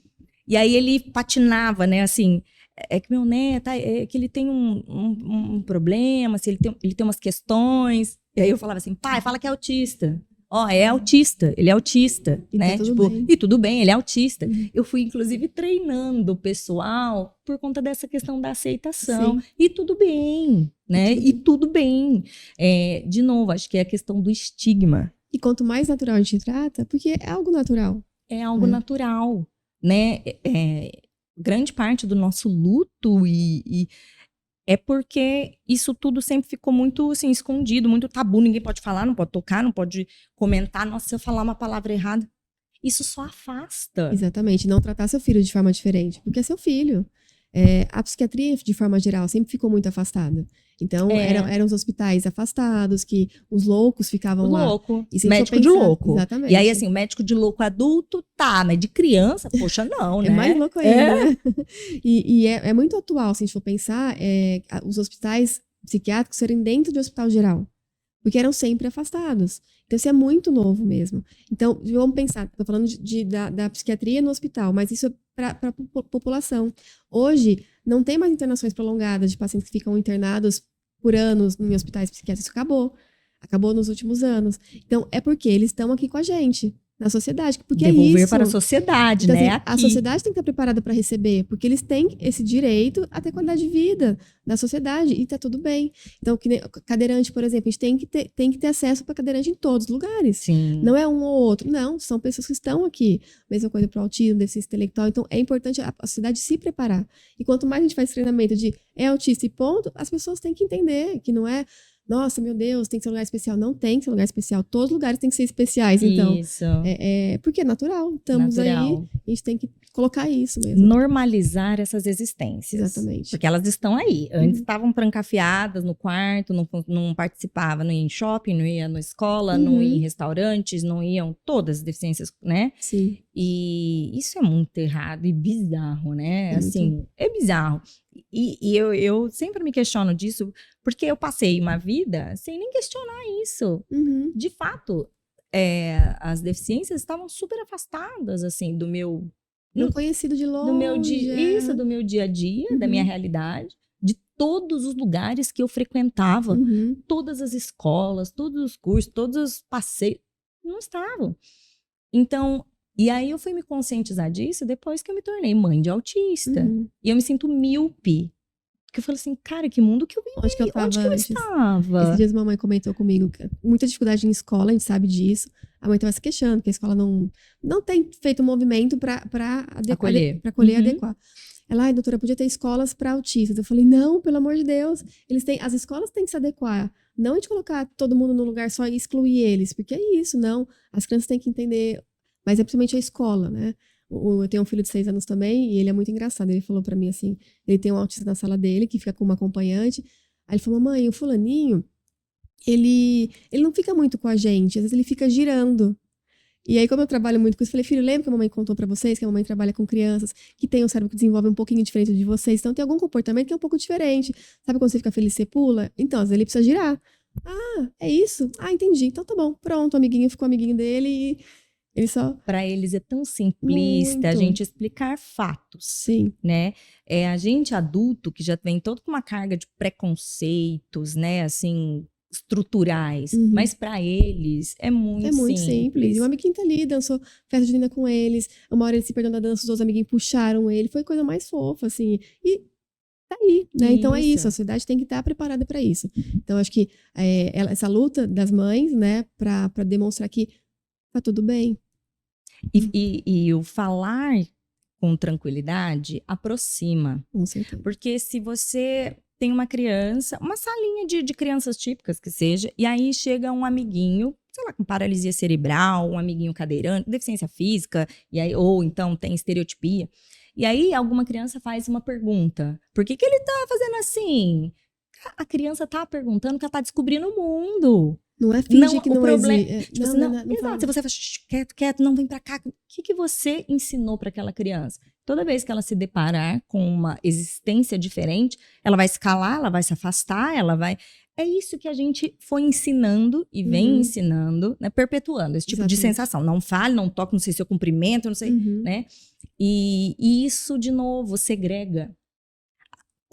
E aí ele patinava, né? Assim, é que meu neto, é que ele tem um problema, se ele tem umas questões. E aí eu falava assim, pai, fala que é autista. Ó, é autista, ele é autista, E né? tá tudo bem. E tudo bem, ele é autista. Eu fui, inclusive, treinando o pessoal por conta dessa questão da aceitação. Sim. E tudo bem, né? E tudo bem. De novo, acho que é a questão do estigma. E quanto mais natural a gente trata, porque é algo natural. É algo natural, né? Grande parte do nosso luto é porque isso tudo sempre ficou muito assim, escondido, muito tabu. Ninguém pode falar, não pode tocar, não pode comentar. Nossa, se eu falar uma palavra errada, isso só afasta. Exatamente. Não tratar seu filho de forma diferente, porque é seu filho. A psiquiatria, de forma geral, sempre ficou muito afastada. Então, eram os hospitais afastados, que os loucos ficavam lá. Louco, E se médico for de pensar- louco. Exatamente. E aí, assim, o médico de louco adulto, tá, mas de criança, poxa, não, né? É mais louco ainda, né? E é muito atual, se a gente for pensar, os hospitais psiquiátricos serem dentro de hospital geral. Porque eram sempre afastados. Então, isso é muito novo mesmo. Então, vamos pensar, estou falando da psiquiatria no hospital, mas isso é para a população. Hoje, não tem mais internações prolongadas de pacientes que ficam internados por anos em hospitais psiquiátricos. Isso acabou. Acabou nos últimos anos. Então, é porque eles estão aqui com a gente, na sociedade. Porque Devolver é isso. para a sociedade, Então, né? assim, a Aqui. sociedade tem que estar preparada para receber, porque eles têm esse direito a ter qualidade de vida da sociedade, e tá tudo bem. Então, que nem cadeirante, por exemplo, a gente tem que ter acesso para cadeirante em todos os lugares. Sim. Não é um ou outro, não, são pessoas que estão aqui. Mesma coisa para o autismo, deficiência intelectual. Então, é importante a sociedade se preparar. E quanto mais a gente faz treinamento de autista e ponto, as pessoas têm que entender que não é, nossa, meu Deus, tem que ser um lugar especial. Não tem que ser um lugar especial. Todos os lugares têm que ser especiais. Então, Isso. porque é natural. Estamos Natural. aí, a gente tem que colocar isso mesmo. Normalizar essas existências. Exatamente. Porque elas estão aí. Antes estavam trancafiadas no quarto, não participava, não ia em shopping, não ia na escola, não ia em restaurantes, não iam todas as deficiências, né? Sim. E isso é muito errado e bizarro, né? Assim, é bizarro. E eu sempre me questiono disso, porque eu passei uma vida sem nem questionar isso. De fato, as deficiências estavam super afastadas, assim, do meu... Não conhecido de longe. do meu dia a dia, da minha realidade, de todos os lugares que eu frequentava, todas as escolas, todos os cursos, todos os passeios, não estavam. Então, e aí eu fui me conscientizar disso depois que eu me tornei mãe de autista. E eu me sinto míope. Porque eu falei assim, cara, que mundo que eu vivi? Onde que eu estava? Esses dias uma mãe comentou comigo que muita dificuldade em escola, a gente sabe disso. A mãe estava se queixando, que a escola não tem feito um movimento para acolher e adequar. Ela, ai, doutora, podia ter escolas para autistas. Eu falei, não, pelo amor de Deus. As escolas têm que se adequar. Não a gente colocar todo mundo num lugar só e excluir eles. Porque é isso, não. As crianças têm que entender, mas é principalmente a escola, né? Eu tenho um filho de 6 anos também, e ele é muito engraçado. Ele falou pra mim assim, ele tem um autista na sala dele, que fica com uma acompanhante. Aí ele falou, mamãe, o fulaninho, ele não fica muito com a gente, às vezes ele fica girando. E aí, como eu trabalho muito com isso, eu falei, filho, lembra que a mamãe contou pra vocês que a mamãe trabalha com crianças, que tem um cérebro que desenvolve um pouquinho diferente de vocês, então tem algum comportamento que é um pouco diferente. Sabe quando você fica feliz, você pula? Então, às vezes ele precisa girar. Ah, é isso? Ah, entendi. Então tá bom, pronto, o amiguinho ficou amiguinho dele e... Para eles é tão simplista Muito. a gente explicar fatos. Sim. Né? A gente adulto que já vem todo com uma carga de preconceitos, né? Assim, estruturais. Mas para eles é muito simples. É muito simples. E o amiguinho tá ali, dançou festa junina com eles. Uma hora ele se perdeu na dança, os outros amiguinhos puxaram ele. Foi a coisa mais fofa, assim. E tá aí, né? Então é isso. A sociedade tem que estar preparada para isso. Então acho que essa luta das mães, né? Para demonstrar que tá tudo bem. E o falar com tranquilidade aproxima. Com certeza. Porque se você tem uma criança, uma salinha de crianças típicas que seja, e aí chega um amiguinho, sei lá, com paralisia cerebral, um amiguinho cadeirante, deficiência física, e aí, ou então tem estereotipia. E aí alguma criança faz uma pergunta. Por que ele tá fazendo assim? A criança tá perguntando que ela tá descobrindo o mundo. Não é fingir que não existe. Tipo assim, não, exato. Se você fala, quieto, não vem pra cá. O que você ensinou pra aquela criança? Toda vez que ela se deparar com uma existência diferente, ela vai se calar, ela vai se afastar, ela vai... É isso que a gente foi ensinando e vem ensinando, né? Perpetuando esse tipo de sensação. Não fale, não toque, não sei se eu cumprimento, não sei, né? E isso, de novo, segrega.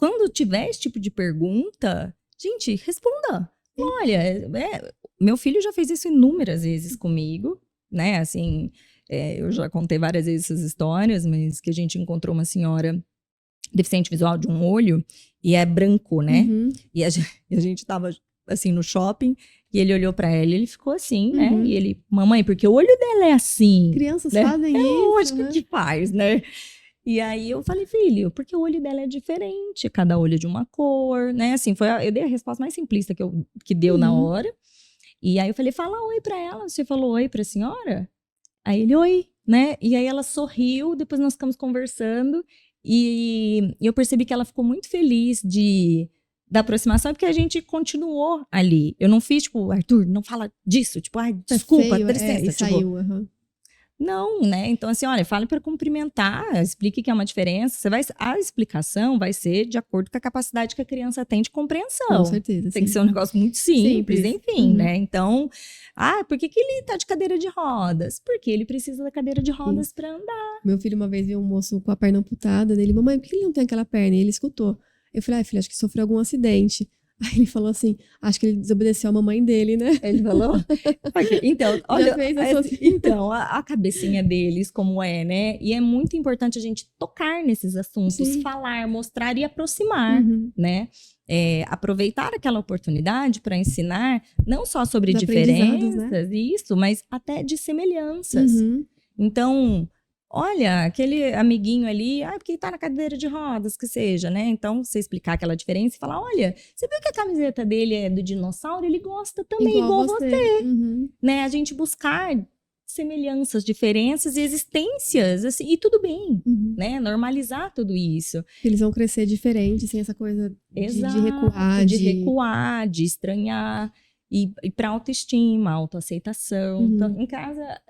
quando tiver esse tipo de pergunta, gente, responda. Olha, meu filho já fez isso inúmeras vezes comigo, né? Assim, eu já contei várias vezes essas histórias, mas que a gente encontrou uma senhora deficiente visual de um olho e é branco, né? Uhum. E a gente tava, assim, no shopping e ele olhou pra ela e ele ficou assim, né? Uhum. E ele, mamãe, porque o olho dela é assim. Crianças né? fazem isso. Lógico né? que faz, né? E aí eu falei, filho, porque o olho dela é diferente, cada olho é de uma cor, né? Assim, eu dei a resposta mais simplista que deu na Uhum. hora. E aí eu falei, fala oi pra ela. Você falou oi pra senhora? Aí ele, oi, né? E aí ela sorriu, depois nós ficamos conversando. E eu percebi que ela ficou muito feliz da aproximação, porque a gente continuou ali. Eu não fiz, tipo, Arthur, não fala disso. Tipo, ai, desculpa, feio, dá licença. e Tipo, saiu. Uhum. não, né? Então, assim, olha, fale para cumprimentar, explique que é uma diferença. A explicação vai ser de acordo com a capacidade que a criança tem de compreensão. Com certeza, Tem que sim. ser um negócio muito simples, enfim, Uhum. né? Então, por que ele tá de cadeira de rodas? Porque ele precisa da cadeira de rodas para andar. Meu filho uma vez viu um moço com a perna amputada dele. Mamãe, por que ele não tem aquela perna? E ele escutou. Eu falei, filho, acho que sofreu algum acidente. Aí ele falou assim, acho que ele desobedeceu a mamãe dele, né? Ele falou? Então, olha, fez essa- então a cabecinha deles como é, né? E é muito importante a gente tocar nesses assuntos, Sim. falar, mostrar e aproximar, Uhum. né? Aproveitar aquela oportunidade para ensinar não só sobre Os aprendizados, diferenças, isso, mas até de semelhanças. Uhum. Então, olha, aquele amiguinho ali, porque tá na cadeira de rodas, que seja, né? Então, você explicar aquela diferença e falar, olha, você viu que a camiseta dele é do dinossauro? Ele gosta também, igual você. Uhum. Né? A gente buscar semelhanças, diferenças e existências, assim, e tudo bem, Uhum. né? Normalizar tudo isso. Eles vão crescer diferente, sem essa coisa Exato, de recuar. de recuar, de estranhar. E para autoestima, autoaceitação. Uhum. Então, em casa,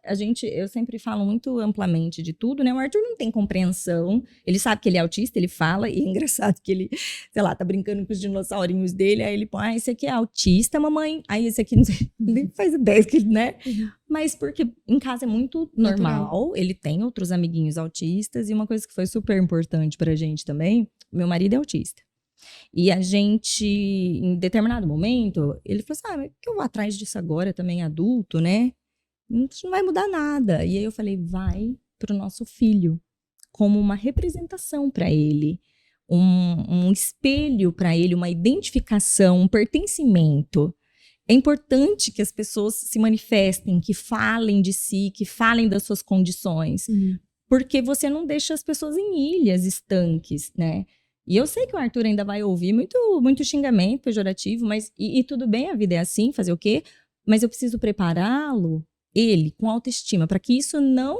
eu sempre falo muito amplamente de tudo, né? O Arthur não tem compreensão, ele sabe que ele é autista, ele fala, e é engraçado que ele, sei lá, tá brincando com os dinossaurinhos dele, aí ele põe, esse aqui é autista, mamãe, aí esse aqui, não sei, nem faz ideia, né? Uhum. Mas porque em casa é muito normal, ele tem outros amiguinhos autistas, e uma coisa que foi super importante pra gente também, meu marido é autista. E a gente, em determinado momento, ele falou assim, mas que eu vou atrás disso agora, também adulto, né? Isso não vai mudar nada. E aí eu falei, vai pro nosso filho, como uma representação para ele, um espelho para ele, uma identificação, um pertencimento. É importante que as pessoas se manifestem, que falem de si, que falem das suas condições, porque você não deixa as pessoas em ilhas, estanques, né? E eu sei que o Arthur ainda vai ouvir muito xingamento pejorativo, mas e tudo bem, a vida é assim, fazer o quê? Mas eu preciso prepará-lo, ele, com autoestima, para que isso não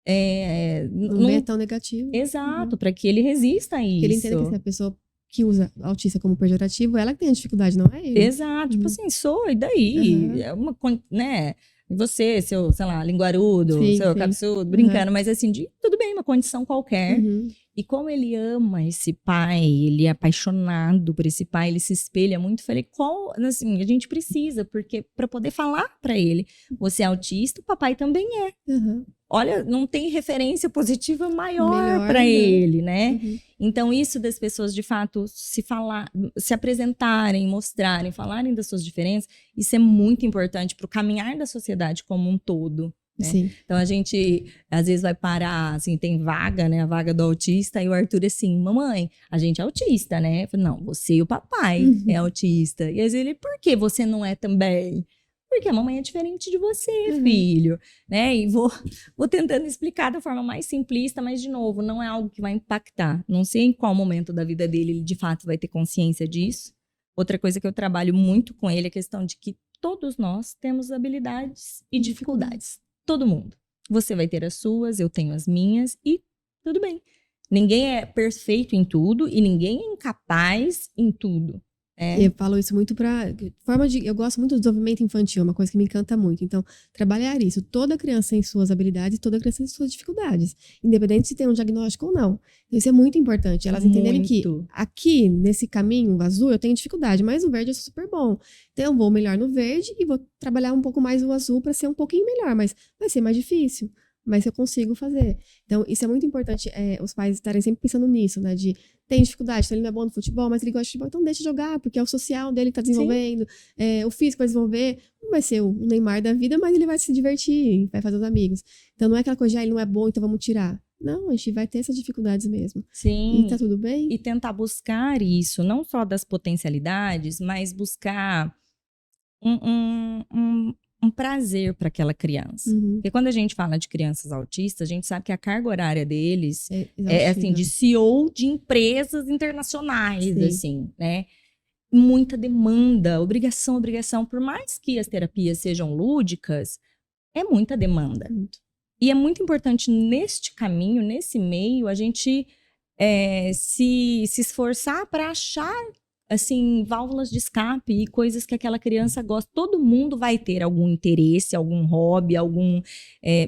é tão negativo. Exato, para que ele resista a isso. Que ele entenda que assim, a pessoa que usa autista como pejorativo, ela que tem a dificuldade, não é ele. Exato, tipo assim, e daí? É uma, né? Você, seu, sei lá, linguarudo, seu cabeçudo, brincando, mas assim, tudo bem, uma condição qualquer. E como ele ama esse pai, ele é apaixonado por esse pai, ele se espelha muito. Falei, assim, a gente precisa, porque para poder falar para ele, você é autista, o papai também é. Olha, não tem referência positiva maior para ele, né? Então, isso das pessoas, de fato, se apresentarem, mostrarem, falarem das suas diferenças, isso é muito importante para o caminhar da sociedade como um todo. Né? Sim. Então, a gente, às vezes, vai parar, assim, tem vaga, né? A vaga do autista, e o Arthur assim, mamãe, a gente é autista, né? Eu falei, não, você e o papai é autista. E às vezes ele, por que você não é também? Porque a mamãe é diferente de você, filho, né? E vou tentando explicar da forma mais simplista, mas, de novo, não é algo que vai impactar. Não sei em qual momento da vida dele ele, de fato, vai ter consciência disso. Outra coisa que eu trabalho muito com ele é a questão de que todos nós temos habilidades e dificuldades. Todo mundo. Você vai ter as suas, eu tenho as minhas e tudo bem. Ninguém é perfeito em tudo e ninguém é incapaz em tudo. Eu falo isso muito eu gosto muito do desenvolvimento infantil, é uma coisa que me encanta muito. Então, trabalhar isso. Toda criança tem suas habilidades, toda criança tem suas dificuldades. Independente se tem um diagnóstico ou não. Isso é muito importante. Elas entenderem que aqui, nesse caminho azul, eu tenho dificuldade, mas o verde é super bom. Então, eu vou melhor no verde e vou trabalhar um pouco mais o azul para ser um pouquinho melhor, mas vai ser mais difícil. mas eu consigo fazer. Então, isso é muito importante, os pais estarem sempre pensando nisso, né? De, tem dificuldade, então ele não é bom no futebol, mas ele gosta de futebol, então deixa jogar, porque é o social dele que tá desenvolvendo, o físico vai desenvolver, não vai ser o Neymar da vida, mas ele vai se divertir, vai fazer os amigos. Então, não é aquela coisa, ele não é bom, então vamos tirar. Não, a gente vai ter essas dificuldades mesmo. Sim. E tá tudo bem. E tentar buscar isso, não só das potencialidades, mas buscar um prazer para aquela criança. Uhum. Porque quando a gente fala de crianças autistas, a gente sabe que a carga horária deles É assim, de CEO de empresas internacionais, Sim. assim, né? Muita demanda, obrigação. Por mais que as terapias sejam lúdicas, é muita demanda. Muito. E é muito importante neste caminho, nesse meio, a gente se esforçar para achar assim, válvulas de escape e coisas que aquela criança gosta. Todo mundo vai ter algum interesse, algum hobby,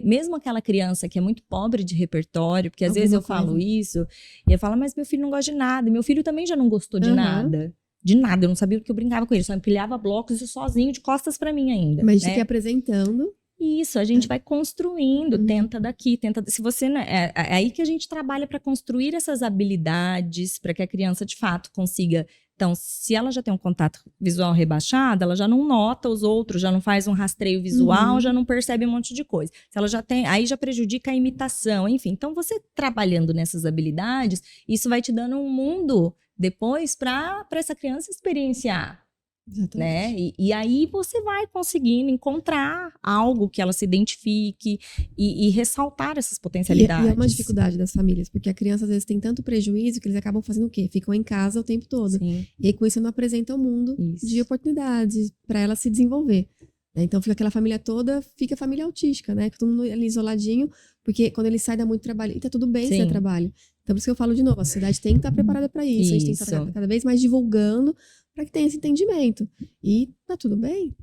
mesmo aquela criança que é muito pobre de repertório, porque às vezes eu falo isso, e eu falo, mas meu filho não gosta de nada. E meu filho também já não gostou de nada. De nada, eu não sabia porque eu brincava com ele, só empilhava blocos e sozinho, de costas pra mim ainda. Mas a gente tem que ir apresentando. Isso, a gente vai construindo, tenta daqui, tenta. Se você é aí que a gente trabalha para construir essas habilidades, para que a criança de fato consiga. Então, se ela já tem um contato visual rebaixado, ela já não nota os outros, já não faz um rastreio visual, já não percebe um monte de coisa. Se ela já tem, aí já prejudica a imitação, enfim. Então, você trabalhando nessas habilidades, isso vai te dando um mundo depois para essa criança experienciar. Exatamente. Né? E aí você vai conseguindo encontrar algo que ela se identifique e ressaltar essas potencialidades. E é uma dificuldade das famílias, porque a criança às vezes tem tanto prejuízo que eles acabam fazendo o quê? Ficam em casa o tempo todo. Sim. E aí com isso não apresenta ao mundo de oportunidades para ela se desenvolver. Então fica aquela família toda, fica a família autística, né? Todo mundo ali isoladinho, porque quando ele sai dá muito trabalho. E tá tudo bem se dá trabalho. Então por isso que eu falo de novo, a sociedade tem que estar preparada para isso. A gente tem que estar cada vez mais divulgando para que tenha esse entendimento. E tá tudo bem.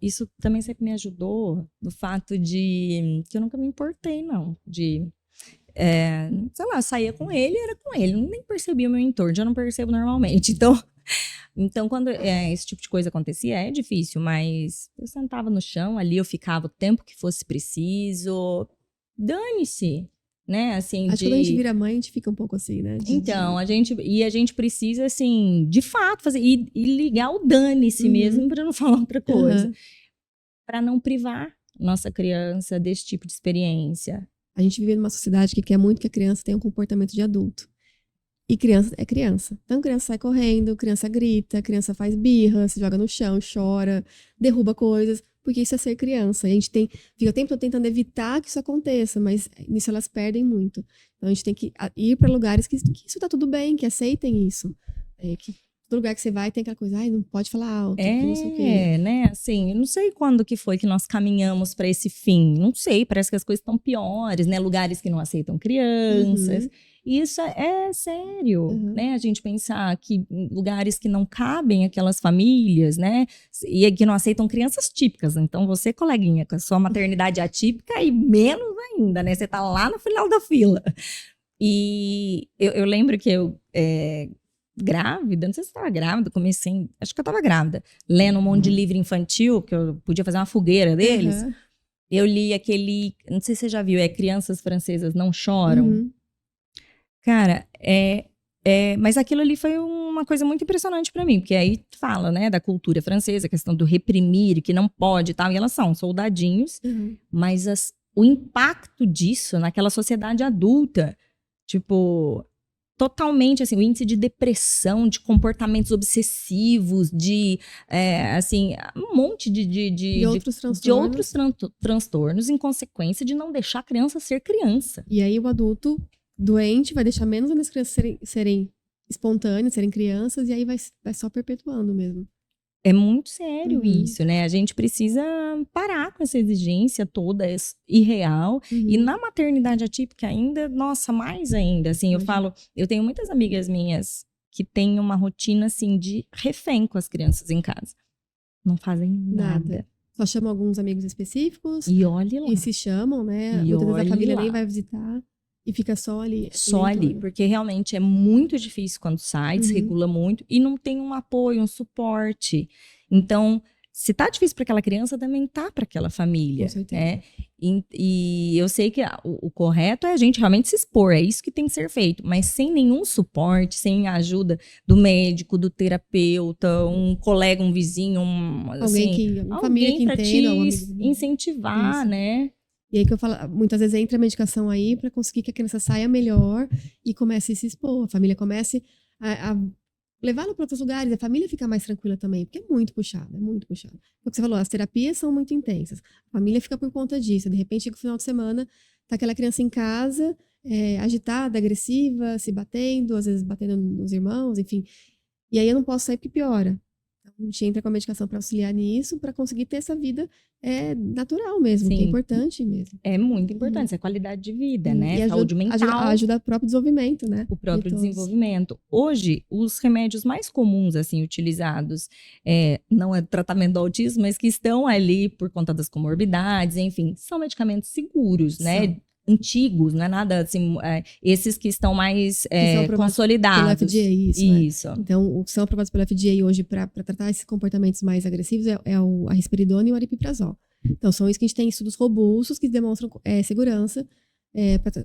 Isso também sempre me ajudou no fato de que eu nunca me importei, não. Sei lá, eu saía com ele, era com ele. Eu nem percebia o meu entorno, já não percebo normalmente. Então quando esse tipo de coisa acontecia, é difícil, mas eu sentava no chão ali, eu ficava o tempo que fosse preciso. Dane-se. Né? Assim, Acho que quando a gente vira mãe, a gente fica um pouco assim, né? A gente precisa, assim, de fato, fazer e ligar o dane-se mesmo para não falar outra coisa. Para não privar nossa criança desse tipo de experiência. A gente vive numa sociedade que quer muito que a criança tenha um comportamento de adulto. E criança é criança. Então, criança sai correndo, criança grita, criança faz birra, se joga no chão, chora, derruba coisas. Porque isso é ser criança. E a gente fica o tempo todo tentando evitar que isso aconteça, mas nisso elas perdem muito. Então a gente tem que ir para lugares que isso tá tudo bem, que aceitem isso. Que todo lugar que você vai tem aquela coisa, não pode falar alto, que não sei o quê. Né? Assim, eu não sei quando que foi que nós caminhamos para esse fim. Não sei, parece que as coisas estão piores, né? Lugares que não aceitam crianças. Isso é sério, né? A gente pensar que lugares que não cabem aquelas famílias, né? E que não aceitam crianças típicas. Então, você, coleguinha, com a sua maternidade atípica e menos ainda, né? Você tá lá no final da fila. E eu lembro que eu, grávida, não sei se eu estava grávida, acho que eu estava grávida, lendo um monte de livro infantil, que eu podia fazer uma fogueira deles. Eu li aquele, não sei se você já viu, Crianças Francesas Não Choram. Cara, mas aquilo ali foi uma coisa muito impressionante pra mim, porque aí fala, né, da cultura francesa, a questão do reprimir, que não pode e tal, e elas são soldadinhos, mas o impacto disso naquela sociedade adulta, tipo, totalmente, assim, o índice de depressão, de comportamentos obsessivos, assim, um monte de outros transtornos em consequência de não deixar a criança ser criança. E aí o adulto doente vai deixar menos as crianças serem espontâneas, serem crianças, e aí vai só perpetuando mesmo. É muito sério isso, né? A gente precisa parar com essa exigência toda irreal. E na maternidade atípica ainda, nossa, mais ainda. Assim, eu tenho muitas amigas minhas que têm uma rotina, assim, de refém com as crianças em casa. Não fazem nada. Só chamam alguns amigos específicos. E olhe lá. E se chamam, né? Muitas vezes a família nem vai visitar. E fica só ali. Só ali, porque realmente é muito difícil quando sai, desregula muito, e não tem um apoio, um suporte. Então, se tá difícil para aquela criança, também tá para aquela família, Com certeza. né? E eu sei que o correto é a gente realmente se expor, é isso que tem que ser feito, mas sem nenhum suporte, sem a ajuda do médico, do terapeuta, um colega, um vizinho, Uma família que pra entenda, algum te amigo. incentivar, Isso. né? E aí que eu falo, muitas vezes entra a medicação aí para conseguir que a criança saia melhor e comece a se expor, a família comece a levá-lo para outros lugares, a família fica mais tranquila também, porque é muito puxado, é muito puxado. O que você falou, as terapias são muito intensas, a família fica por conta disso, de repente chega o final de semana, tá aquela criança em casa, agitada, agressiva, se batendo, às vezes batendo nos irmãos, enfim, e aí eu não posso sair porque piora. Então, a gente entra com a medicação para auxiliar nisso, para conseguir ter essa vida natural mesmo, que é Sim. importante mesmo. É muito importante, isso é qualidade de vida, né? E Saúde mental. ajuda o próprio desenvolvimento, né? O próprio de todos. desenvolvimento. Hoje, os remédios mais comuns, assim, utilizados, não é tratamento do autismo, mas que estão ali por conta das comorbidades, enfim, são medicamentos seguros, né? Antigos, não é nada assim, esses que estão mais são aprovados consolidados. Pelo FDA, isso. Então, o que são aprovados pelo FDA hoje para tratar esses comportamentos mais agressivos é a risperidona e o aripiprazol. Então, são isso que a gente tem estudos robustos que demonstram segurança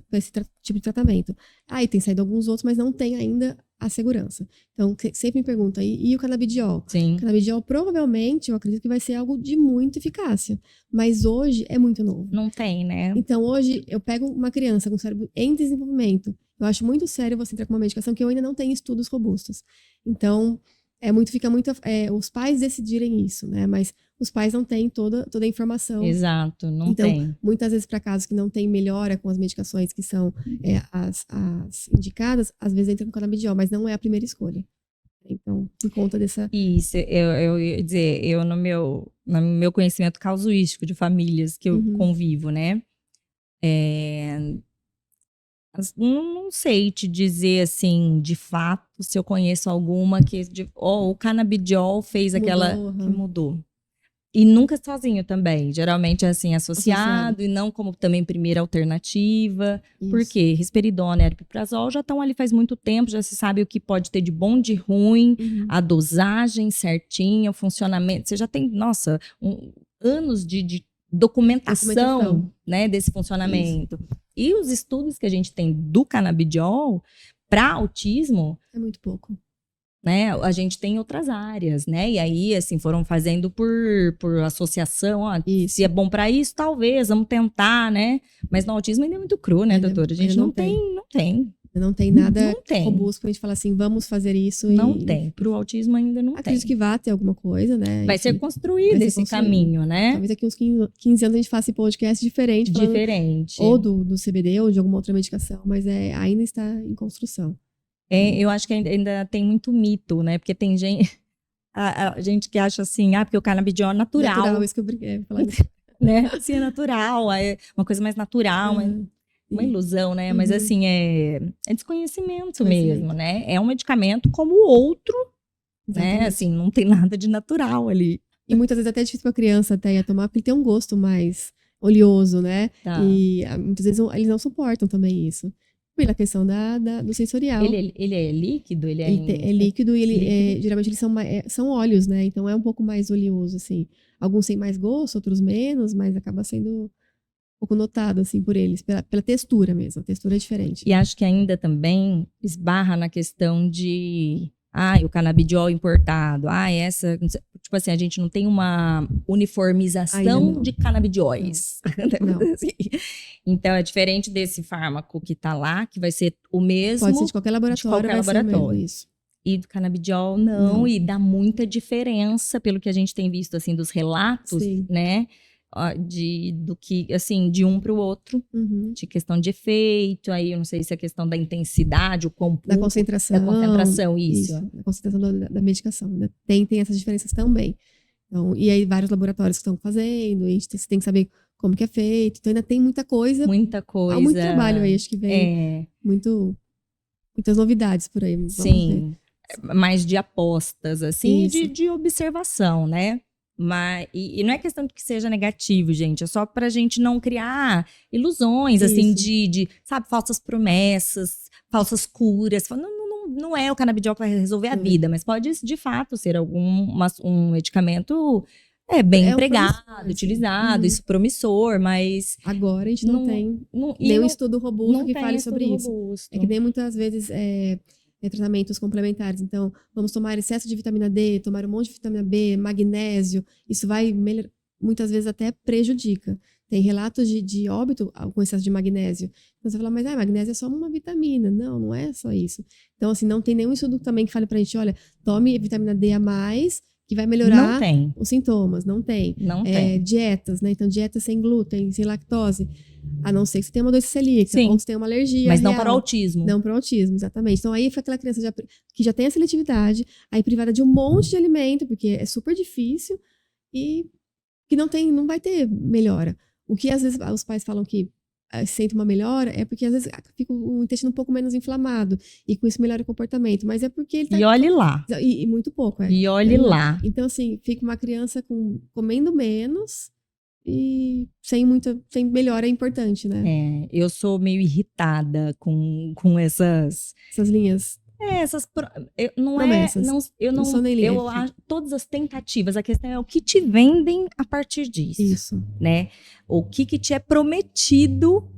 para esse tipo de tratamento. Aí tem saído alguns outros, mas não tem ainda a segurança. Então, sempre me pergunta, e o canabidiol? Sim. O canabidiol, provavelmente, eu acredito que vai ser algo de muita eficácia. Mas hoje é muito novo. Não tem, né? Então, hoje, eu pego uma criança com cérebro em desenvolvimento. Eu acho muito sério você entrar com uma medicação que eu ainda não tenho estudos robustos. Então, fica muito os pais decidirem isso, né? Mas os pais não têm toda a informação. Exato, não tem. Então, muitas vezes, para casos que não tem melhora com as medicações que são as indicadas, às vezes entra com canabidiol, mas não é a primeira escolha. Então, por conta dessa... Isso, eu ia dizer, no meu conhecimento casuístico de famílias que eu convivo, né? Não sei te dizer, assim, de fato, se eu conheço alguma que... o canabidiol fez aquela... que mudou. E nunca sozinho também. Geralmente é assim, associado. E não como também primeira alternativa. Isso. Por quê? Risperidona e aripiprazol já estão ali faz muito tempo, já se sabe o que pode ter de bom, de ruim, a dosagem certinha, o funcionamento. Você já tem, nossa, anos de documentação, né, desse funcionamento. Isso. E os estudos que a gente tem do canabidiol para autismo... é muito pouco. Né? A gente tem outras áreas, né? E aí, assim, foram fazendo por associação, se é bom para isso, talvez, vamos tentar, né? Mas no autismo ainda é muito cru, né, doutora? A gente não tem. Não tem nada robusto pra gente falar assim, vamos fazer isso. Não tem. Pro autismo ainda não tem. Acredito que vai ter alguma coisa, né? Vai ser construído esse caminho, né? Talvez daqui uns 15 anos a gente faça esse podcast diferente. Ou do CBD ou de alguma outra medicação, mas ainda está em construção. Eu acho que ainda tem muito mito, né? Porque tem gente, a gente que acha assim, porque o canabidiol é natural. Natural, isso que eu brinquei. Né? Assim, é natural, é uma coisa mais natural, uma ilusão, né? Mas assim, é desconhecimento mesmo, né? É um medicamento como o outro, né? Assim, não tem nada de natural ali. E muitas vezes até é difícil pra criança até ir tomar, porque ele tem um gosto mais oleoso, né? Tá. E muitas vezes eles não suportam também isso. Pela questão do sensorial. Ele é líquido? Ele é líquido e geralmente eles são óleos, né? Então é um pouco mais oleoso, assim. Alguns têm mais gosto, outros menos, mas acaba sendo um pouco notado, assim, por eles, pela textura mesmo. A textura é diferente. E acho que ainda também esbarra na questão de... o canabidiol importado. Tipo assim, a gente não tem uma uniformização de canabidióis. Não. Então, é diferente desse fármaco que tá lá, que vai ser o mesmo. Pode ser de qualquer laboratório. Isso. E do canabidiol, não. E dá muita diferença, pelo que a gente tem visto, assim, dos relatos, né? Do que, assim, de um para o outro, de questão de efeito, aí eu não sei se é questão da intensidade, o quão da concentração. Da concentração, isso. Da concentração da medicação. Né? Tem essas diferenças também. Então, e aí vários laboratórios que estão fazendo, a gente tem que saber como que é feito. Então ainda tem muita coisa. Há muito trabalho aí, acho que vem muitas novidades por aí. Sim, mais de apostas, assim, de observação, né? Mas, e não é questão de que seja negativo, gente. É só pra gente não criar ilusões, assim, sabe, falsas promessas, falsas curas. Não é o canabidiol que vai resolver a vida, mas pode, de fato, ser um medicamento É bem É um empregado, promissor, utilizado, assim. isso promissor, mas Agora a gente não tem e nenhum não, estudo robusto não que tem fale estudo sobre isso. robusto. É que nem muitas vezes tratamentos complementares. Então, vamos tomar excesso de vitamina D, tomar um monte de vitamina B, magnésio. Isso vai muitas vezes até prejudica. Tem relatos de óbito com excesso de magnésio. Então você fala, mas magnésio é só uma vitamina. Não, não é só isso. Então, assim, não tem nenhum estudo também que fale pra gente, olha, tome vitamina D a mais, que vai Não melhorar tem, os sintomas. Não tem. não tem. Dietas, né? Então, dieta sem glúten, sem lactose. A não ser que você tenha uma doença celíaca, Sim. ou que você tenha uma alergia Mas real. não para o autismo. Não para o autismo, exatamente. Então, aí foi aquela criança que já tem a seletividade, aí privada de um monte de alimento, porque é super difícil, e que não vai ter melhora. O que às vezes os pais falam que sente uma melhora é porque às vezes fica o intestino um pouco menos inflamado, e com isso melhora o comportamento. Mas é porque ele tá... E olhe lá. E muito pouco, E olhe lá. Então, assim, fica uma criança comendo menos e sem melhora importante, né? Eu sou meio irritada com essas Essas essas não promessas. eu não sou nem livre. eu acho todas as tentativas, a questão é o que te vendem a partir disso, Isso. né? O que te é prometido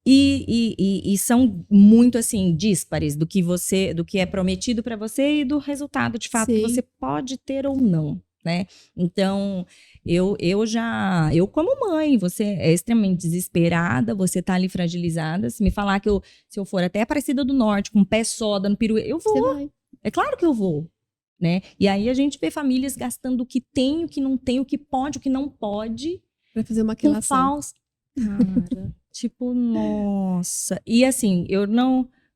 e são muito assim díspares do que é prometido para você e do resultado de fato que você pode ter ou não, né? Então, eu como mãe, você é extremamente desesperada, você tá ali fragilizada. Se me falar se eu for até Aparecida do Norte, com um pé só, dando pirueta, eu vou. Você vai. É claro que eu vou, né? E aí a gente vê famílias gastando o que tem, o que não tem, o que pode, o que não pode. Pra fazer uma Com relação. falso. Cara, tipo, nossa. E assim,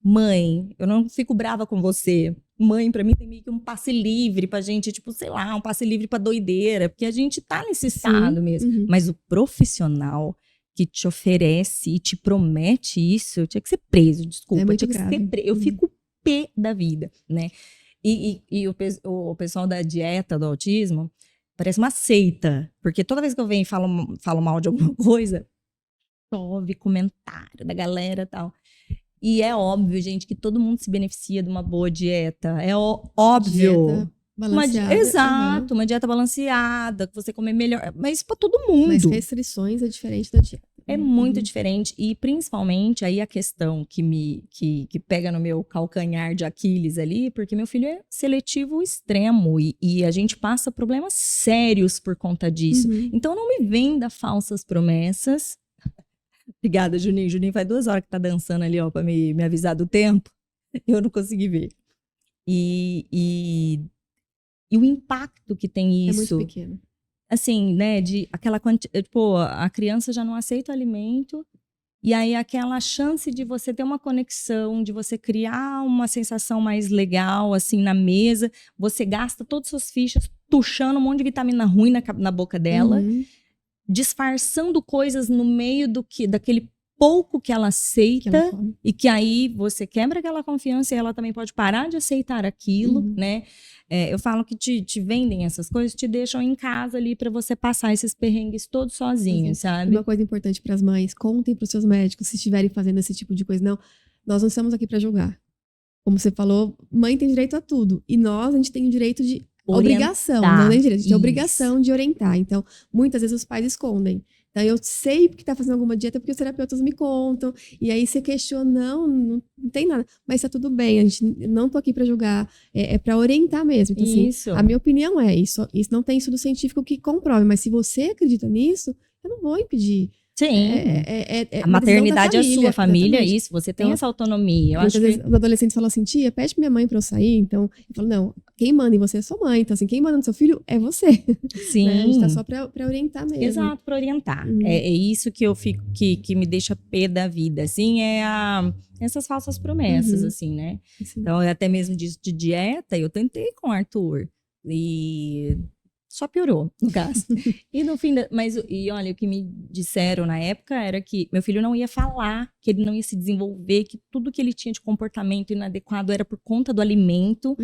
mãe, eu não fico brava com você. Mãe, pra mim, tem meio que um passe livre pra gente, tipo, sei lá, um passe livre pra doideira, porque a gente tá nesse estado mesmo. Uhum. Mas o profissional que te oferece e te promete isso, tinha que ser preso, desculpa. É muito tinha que grave. ser preso. Eu fico pé da vida, né? E o pessoal da dieta do autismo parece uma seita, porque toda vez que eu venho e falo mal de alguma coisa, chove comentário da galera e tal. E é óbvio, gente, que todo mundo se beneficia de uma boa dieta. É óbvio. Dieta balanceada. Exato, uma dieta balanceada, que você comer melhor. Mas para todo mundo. Mas restrições é diferente da dieta. É muito diferente. E principalmente aí a questão que pega no meu calcanhar de Aquiles ali, porque meu filho é seletivo extremo e a gente passa problemas sérios por conta disso. Então não me venda falsas promessas. Obrigada, Juninho. Juninho faz 2 horas que tá dançando ali, ó, pra me avisar do tempo. Eu não consegui ver. E o impacto que tem isso. É muito pequeno. Assim, né, de aquela tipo, a criança já não aceita o alimento, e aí aquela chance de você ter uma conexão, de você criar uma sensação mais legal, assim, na mesa, você gasta todas as suas fichas tuchando um monte de vitamina ruim na boca dela, disfarçando coisas no meio daquele pouco que ela aceita, e que aí você quebra aquela confiança e ela também pode parar de aceitar aquilo, né? Eu falo que te vendem essas coisas, te deixam em casa ali para você passar esses perrengues todos sozinho, sabe? Uma coisa importante para as mães, contem para os seus médicos se estiverem fazendo esse tipo de coisa. Não, nós não estamos aqui para julgar. Como você falou, mãe tem direito a tudo. E a gente tem o direito de obrigação, não tem direito, a gente tem obrigação de orientar. Então, muitas vezes os pais escondem. Então, eu sei que tá fazendo alguma dieta porque os terapeutas me contam. E aí você questiona, não tem nada. Mas tá tudo bem, a gente não tô aqui pra julgar. É pra orientar mesmo. Então, assim, a minha opinião é isso. Isso não tem estudo científico que comprove. Mas se você acredita nisso, eu não vou impedir. Sim. A maternidade é a sua família, exatamente. isso. Você tem essa autonomia. Muitas vezes os adolescentes falam assim, tia, pede pra minha mãe pra eu sair. Então, eu falo, não, quem manda em você é sua mãe. Então, assim, quem manda no seu filho é você. Sim. Né? A gente tá só pra orientar mesmo. Exato, pra orientar. É isso que eu fico, que me deixa pé da vida, assim, essas falsas promessas, assim, né? Sim. Então, até mesmo disso de dieta, eu tentei com o Arthur. E só piorou, no caso. E no fim, e olha, o que me disseram na época era que meu filho não ia falar, que ele não ia se desenvolver, que tudo que ele tinha de comportamento inadequado era por conta do alimento.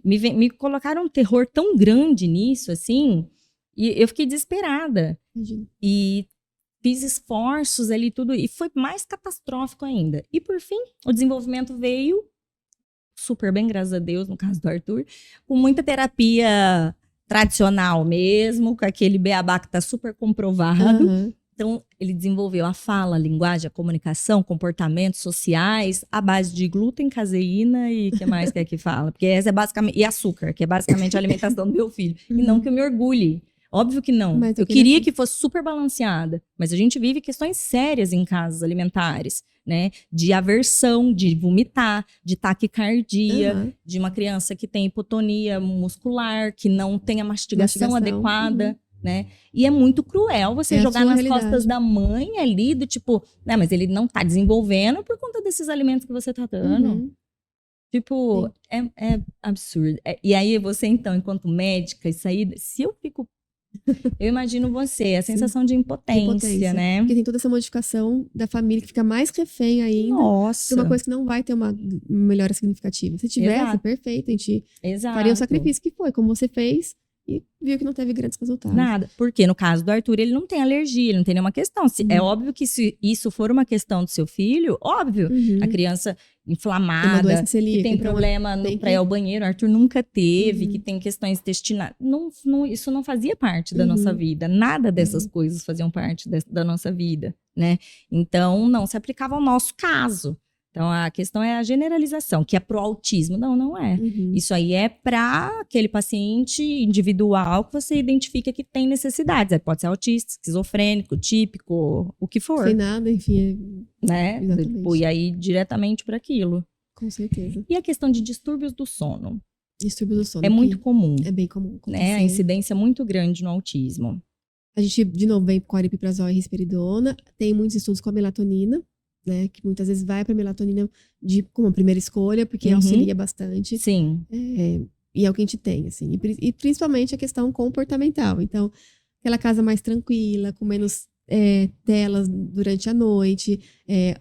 Me colocaram um terror tão grande nisso, assim, e eu fiquei desesperada. E fiz esforços ali, tudo, e foi mais catastrófico ainda. E por fim, o desenvolvimento veio super bem, graças a Deus, no caso do Arthur, com muita terapia tradicional mesmo, com aquele beabá que tá super comprovado. Aham. Então, ele desenvolveu a fala, a linguagem, a comunicação, comportamentos sociais, à base de glúten, caseína e o que mais que é que fala? Porque essa é basicamente... E açúcar, que é basicamente a alimentação do meu filho. E não que eu me orgulhe. Óbvio que não. Mas Eu queria queria que- que fosse super balanceada. Mas a gente vive questões sérias em casas alimentares, né? De aversão, de vomitar, de taquicardia, Aham. de uma criança que tem hipotonia muscular, que não tem a mastigação adequada, né? E é muito cruel você É a jogar sua nas realidade. costas da mãe ali, do tipo, né, mas ele não tá desenvolvendo por conta desses alimentos que você tá dando. Uhum. Tipo, é absurdo. E aí você, então, enquanto médica, isso aí, se eu fico... Eu imagino você, a sensação de impotência, né? Porque tem toda essa modificação da família que fica mais refém ainda. Nossa. De uma coisa que não vai ter uma melhora significativa. Se tivesse, Exato. perfeito, a gente Exato. faria o sacrifício que foi, como você fez, e viu que não teve grandes resultados. Nada. Porque no caso do Arthur, ele não tem alergia, ele não tem nenhuma questão. É óbvio que se isso for uma questão do seu filho, óbvio, Uhum. a criança Tem uma inflamada, doença que celíaca. tem então, problema tem pra ir ao banheiro, o Arthur nunca teve, Uhum. que tem questões intestinais. Isso não fazia parte da Uhum. nossa vida. Nada dessas coisas faziam parte da nossa vida, né? Então, não se aplicava ao nosso caso. Então, a questão é a generalização, que é pro autismo. Não, não é. Uhum. Isso aí é para aquele paciente individual que você identifica que tem necessidades. Aí pode ser autista, esquizofrênico, típico, o que for, Sem nada, enfim, né? Exatamente. Tipo, e aí diretamente para aquilo. com certeza. E a questão de distúrbios do sono Distúrbio do sono. é muito que comum, É bem comum. né? A acontecer. incidência é muito grande no autismo. A gente, de novo, vem com aripiprazol e risperidona. Tem muitos estudos com a melatonina, né? Que muitas vezes vai para melatonina como primeira escolha, porque Uhum. auxilia bastante. Sim, E é o que a gente tem, assim. E principalmente a questão comportamental. Então, aquela casa mais tranquila, com menos telas durante a noite,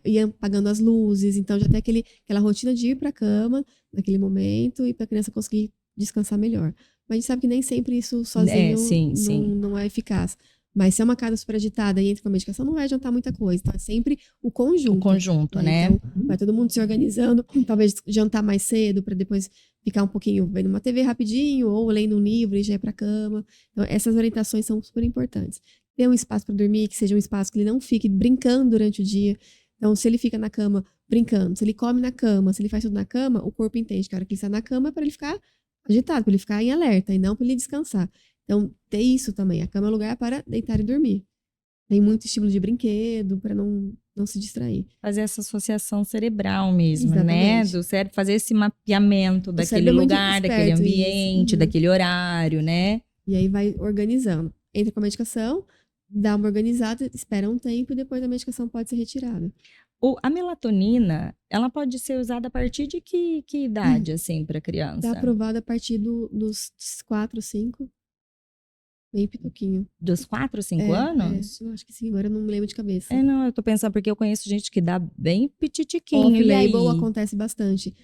ir apagando as luzes. Então, já tem aquela rotina de ir para a cama naquele momento e para a criança conseguir descansar melhor. Mas a gente sabe que nem sempre isso sozinho sim. não é eficaz. Mas se é uma casa super agitada e entra com a medicação, não vai adiantar muita coisa. Então, é sempre o conjunto. o conjunto, né? Então, vai todo mundo se organizando, talvez jantar mais cedo para depois ficar um pouquinho vendo uma TV rapidinho ou lendo um livro e já ir para cama. Então, essas orientações são super importantes. Ter um espaço para dormir, que seja um espaço que ele não fique brincando durante o dia. Então, se ele fica na cama brincando, se ele come na cama, se ele faz tudo na cama, o corpo entende que a hora que ele está na cama é para ele ficar agitado, para ele ficar em alerta e não para ele descansar. Então, ter isso também. A cama é um lugar para deitar e dormir. Tem muito estímulo de brinquedo para não se distrair. Fazer essa associação cerebral mesmo, né? Exatamente. Do cérebro, fazer esse mapeamento daquele cérebro é muito lugar, daquele esperto, ambiente, isso. Uhum. daquele horário, né? E aí vai organizando. Entra com a medicação, dá uma organizada, espera um tempo e depois a medicação pode ser retirada. A melatonina, ela pode ser usada a partir de que idade, assim, para criança? Está aprovada a partir dos 4, 5. Bem pituquinho. Dos 4, 5 anos? Eu acho que sim, agora eu não me lembro de cabeça. Não, eu tô pensando porque eu conheço gente que dá bem petitiquinho. E aí? Off-label acontece bastante.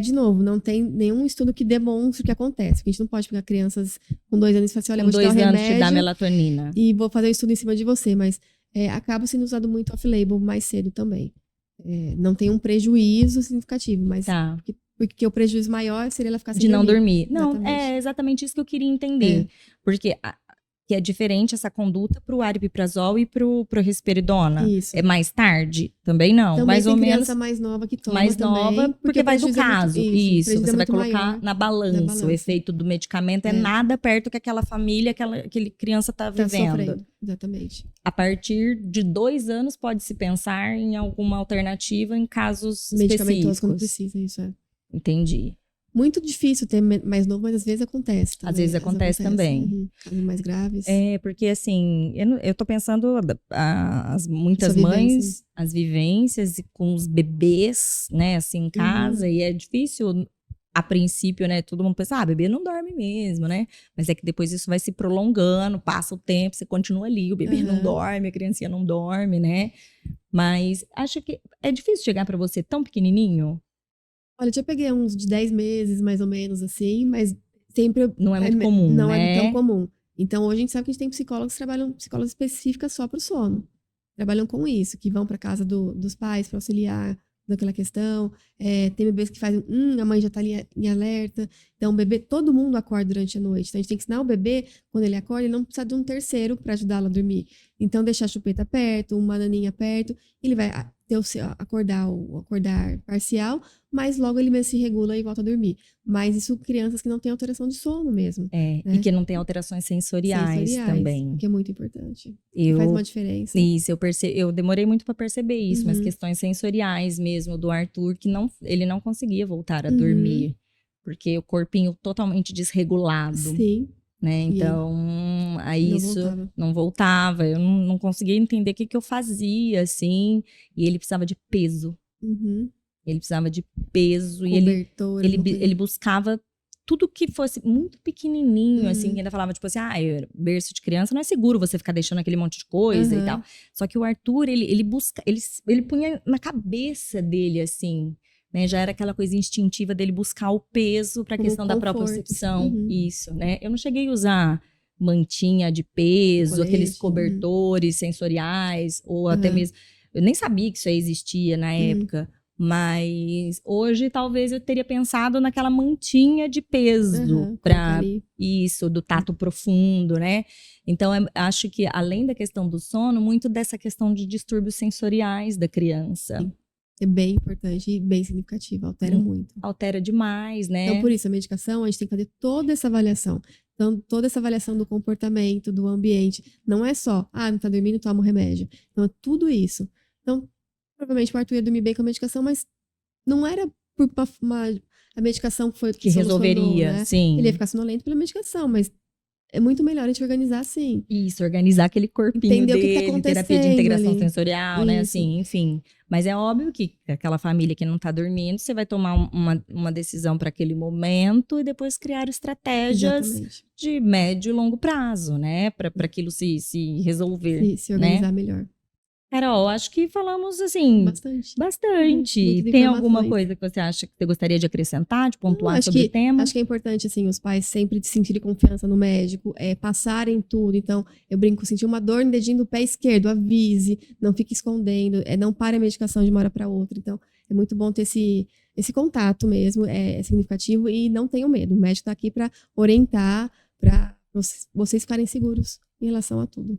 De novo, não tem nenhum estudo que demonstre o que acontece. Porque a gente não pode pegar crianças com 2 anos e falar assim, olha, Com vou te dar 2 o anos te dá remédio melatonina. e vou fazer o estudo em cima de você. Mas acaba sendo usado muito off-label mais cedo também. Não tem um prejuízo significativo, mas Tá. porque o prejuízo maior seria ela ficar sem De não dormir. Não, Exatamente. é exatamente isso que eu queria entender. Porque que é diferente essa conduta pro aripiprazol e pro risperidona. Isso. É mais tarde? Também não. Também mais tem ou criança menos mais nova que toma mais também, nova, porque o vai do prejuízo é muito- caso. o Isso, prejuízo você é vai muito colocar maior. na balança o efeito do medicamento. É nada perto que aquela família, aquele criança tá Tá vivendo. sofrendo. Exatamente. A partir de 2 anos, pode-se pensar em alguma alternativa em casos Medicamentoso quando específicos. precisa, isso é. Entendi. Muito difícil ter mais novo, mas às vezes acontece também. Às vezes acontece também. Uhum. Casos mais graves. Porque assim, eu tô pensando muitas Sua mães, vivência. as vivências e com os bebês, né, assim, em casa, e é difícil, a princípio, né, todo mundo pensa, bebê não dorme mesmo, né, mas é que depois isso vai se prolongando, passa o tempo, você continua ali, o bebê não dorme, a criancinha não dorme, né, mas acho que é difícil chegar pra você tão pequenininho. Olha, eu já peguei uns de 10 meses, mais ou menos, assim, mas sempre... Não é muito comum, Não né? é tão comum. Então, hoje a gente sabe que a gente tem psicólogos que trabalham, psicólogas específicas só para o sono. Trabalham com isso, que vão para casa dos pais para auxiliar daquela questão. Tem bebês que fazem, a mãe já tá ali em alerta. Então, o bebê, todo mundo acorda durante a noite. Então, a gente tem que ensinar o bebê, quando ele acorda, ele não precisa de um terceiro para ajudá-lo a dormir. Então, deixar a chupeta perto, uma naninha perto, ele vai ter o acordar parcial, mas logo ele mesmo se regula e volta a dormir. Mas isso, crianças que não têm alteração de sono mesmo. Né? E que não tem alterações sensoriais também. Que é muito importante. Faz uma diferença. Isso, eu demorei muito para perceber isso, mas questões sensoriais mesmo do Arthur, que ele não conseguia voltar a dormir, porque o corpinho totalmente desregulado. Sim. Né? Então, aí não voltava. Eu não conseguia entender o que eu fazia, assim. E ele precisava de peso. Ele precisava de peso. Cobertor, e ele buscava tudo que fosse muito pequenininho, assim. Que ainda falava, tipo assim, berço de criança não é seguro você ficar deixando aquele monte de coisa e tal. Só que o Arthur, ele punha na cabeça dele, assim... Né, já era aquela coisa instintiva dele buscar o peso para a questão da propriocepção. Isso, né? Eu não cheguei a usar mantinha de peso, aqueles cobertores sensoriais, ou até mesmo... Eu nem sabia que isso aí existia na época, mas hoje talvez eu teria pensado naquela mantinha de peso para isso, do tato profundo, né? Então, acho que além da questão do sono, muito dessa questão de distúrbios sensoriais da criança. Sim. É bem importante e bem significativo, altera muito. Altera demais, né? Então, por isso, a medicação, a gente tem que fazer toda essa avaliação. Então, toda essa avaliação do comportamento, do ambiente. Não é só, não tá dormindo, toma o remédio. Então, é tudo isso. Então, provavelmente o Arthur ia dormir bem com a medicação, mas não era por a medicação que resolveria, né? Sim. Ele ia ficar sonolento pela medicação, mas é muito melhor a gente organizar assim. Isso, organizar aquele corpinho entender dele, o que tá acontecendo terapia de integração ali. sensorial, né? Assim, enfim. Mas é óbvio que aquela família que não tá dormindo, você vai tomar uma decisão para aquele momento e depois criar estratégias de médio e longo prazo, né? Para aquilo se resolver. Se organizar melhor. Carol, acho que falamos assim bastante. Tem alguma coisa que você acha que você gostaria de acrescentar, de pontuar sobre o tema? Acho que é importante, assim, os pais sempre sentirem confiança no médico, passarem tudo. Então, eu brinco, sentir uma dor no dedinho do pé esquerdo, avise, não fique escondendo, não pare a medicação de uma hora para outra. Então, é muito bom ter esse contato mesmo, é significativo e não tenham medo. O médico está aqui para orientar, para vocês ficarem seguros em relação a tudo.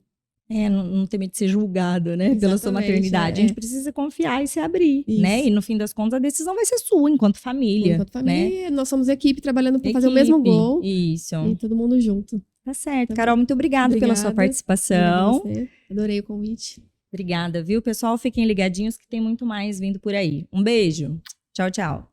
Não ter medo de ser julgado, né? Exatamente, pela sua maternidade. A gente precisa confiar e se abrir, né? E no fim das contas, a decisão vai ser sua, enquanto família. Enquanto família, né? Nós somos equipe trabalhando para fazer o mesmo gol. Isso. E todo mundo junto. Tá certo. Carol, muito obrigada pela sua participação. Obrigada a você. Adorei o convite. Obrigada, viu? Pessoal, fiquem ligadinhos que tem muito mais vindo por aí. Um beijo. Tchau, tchau.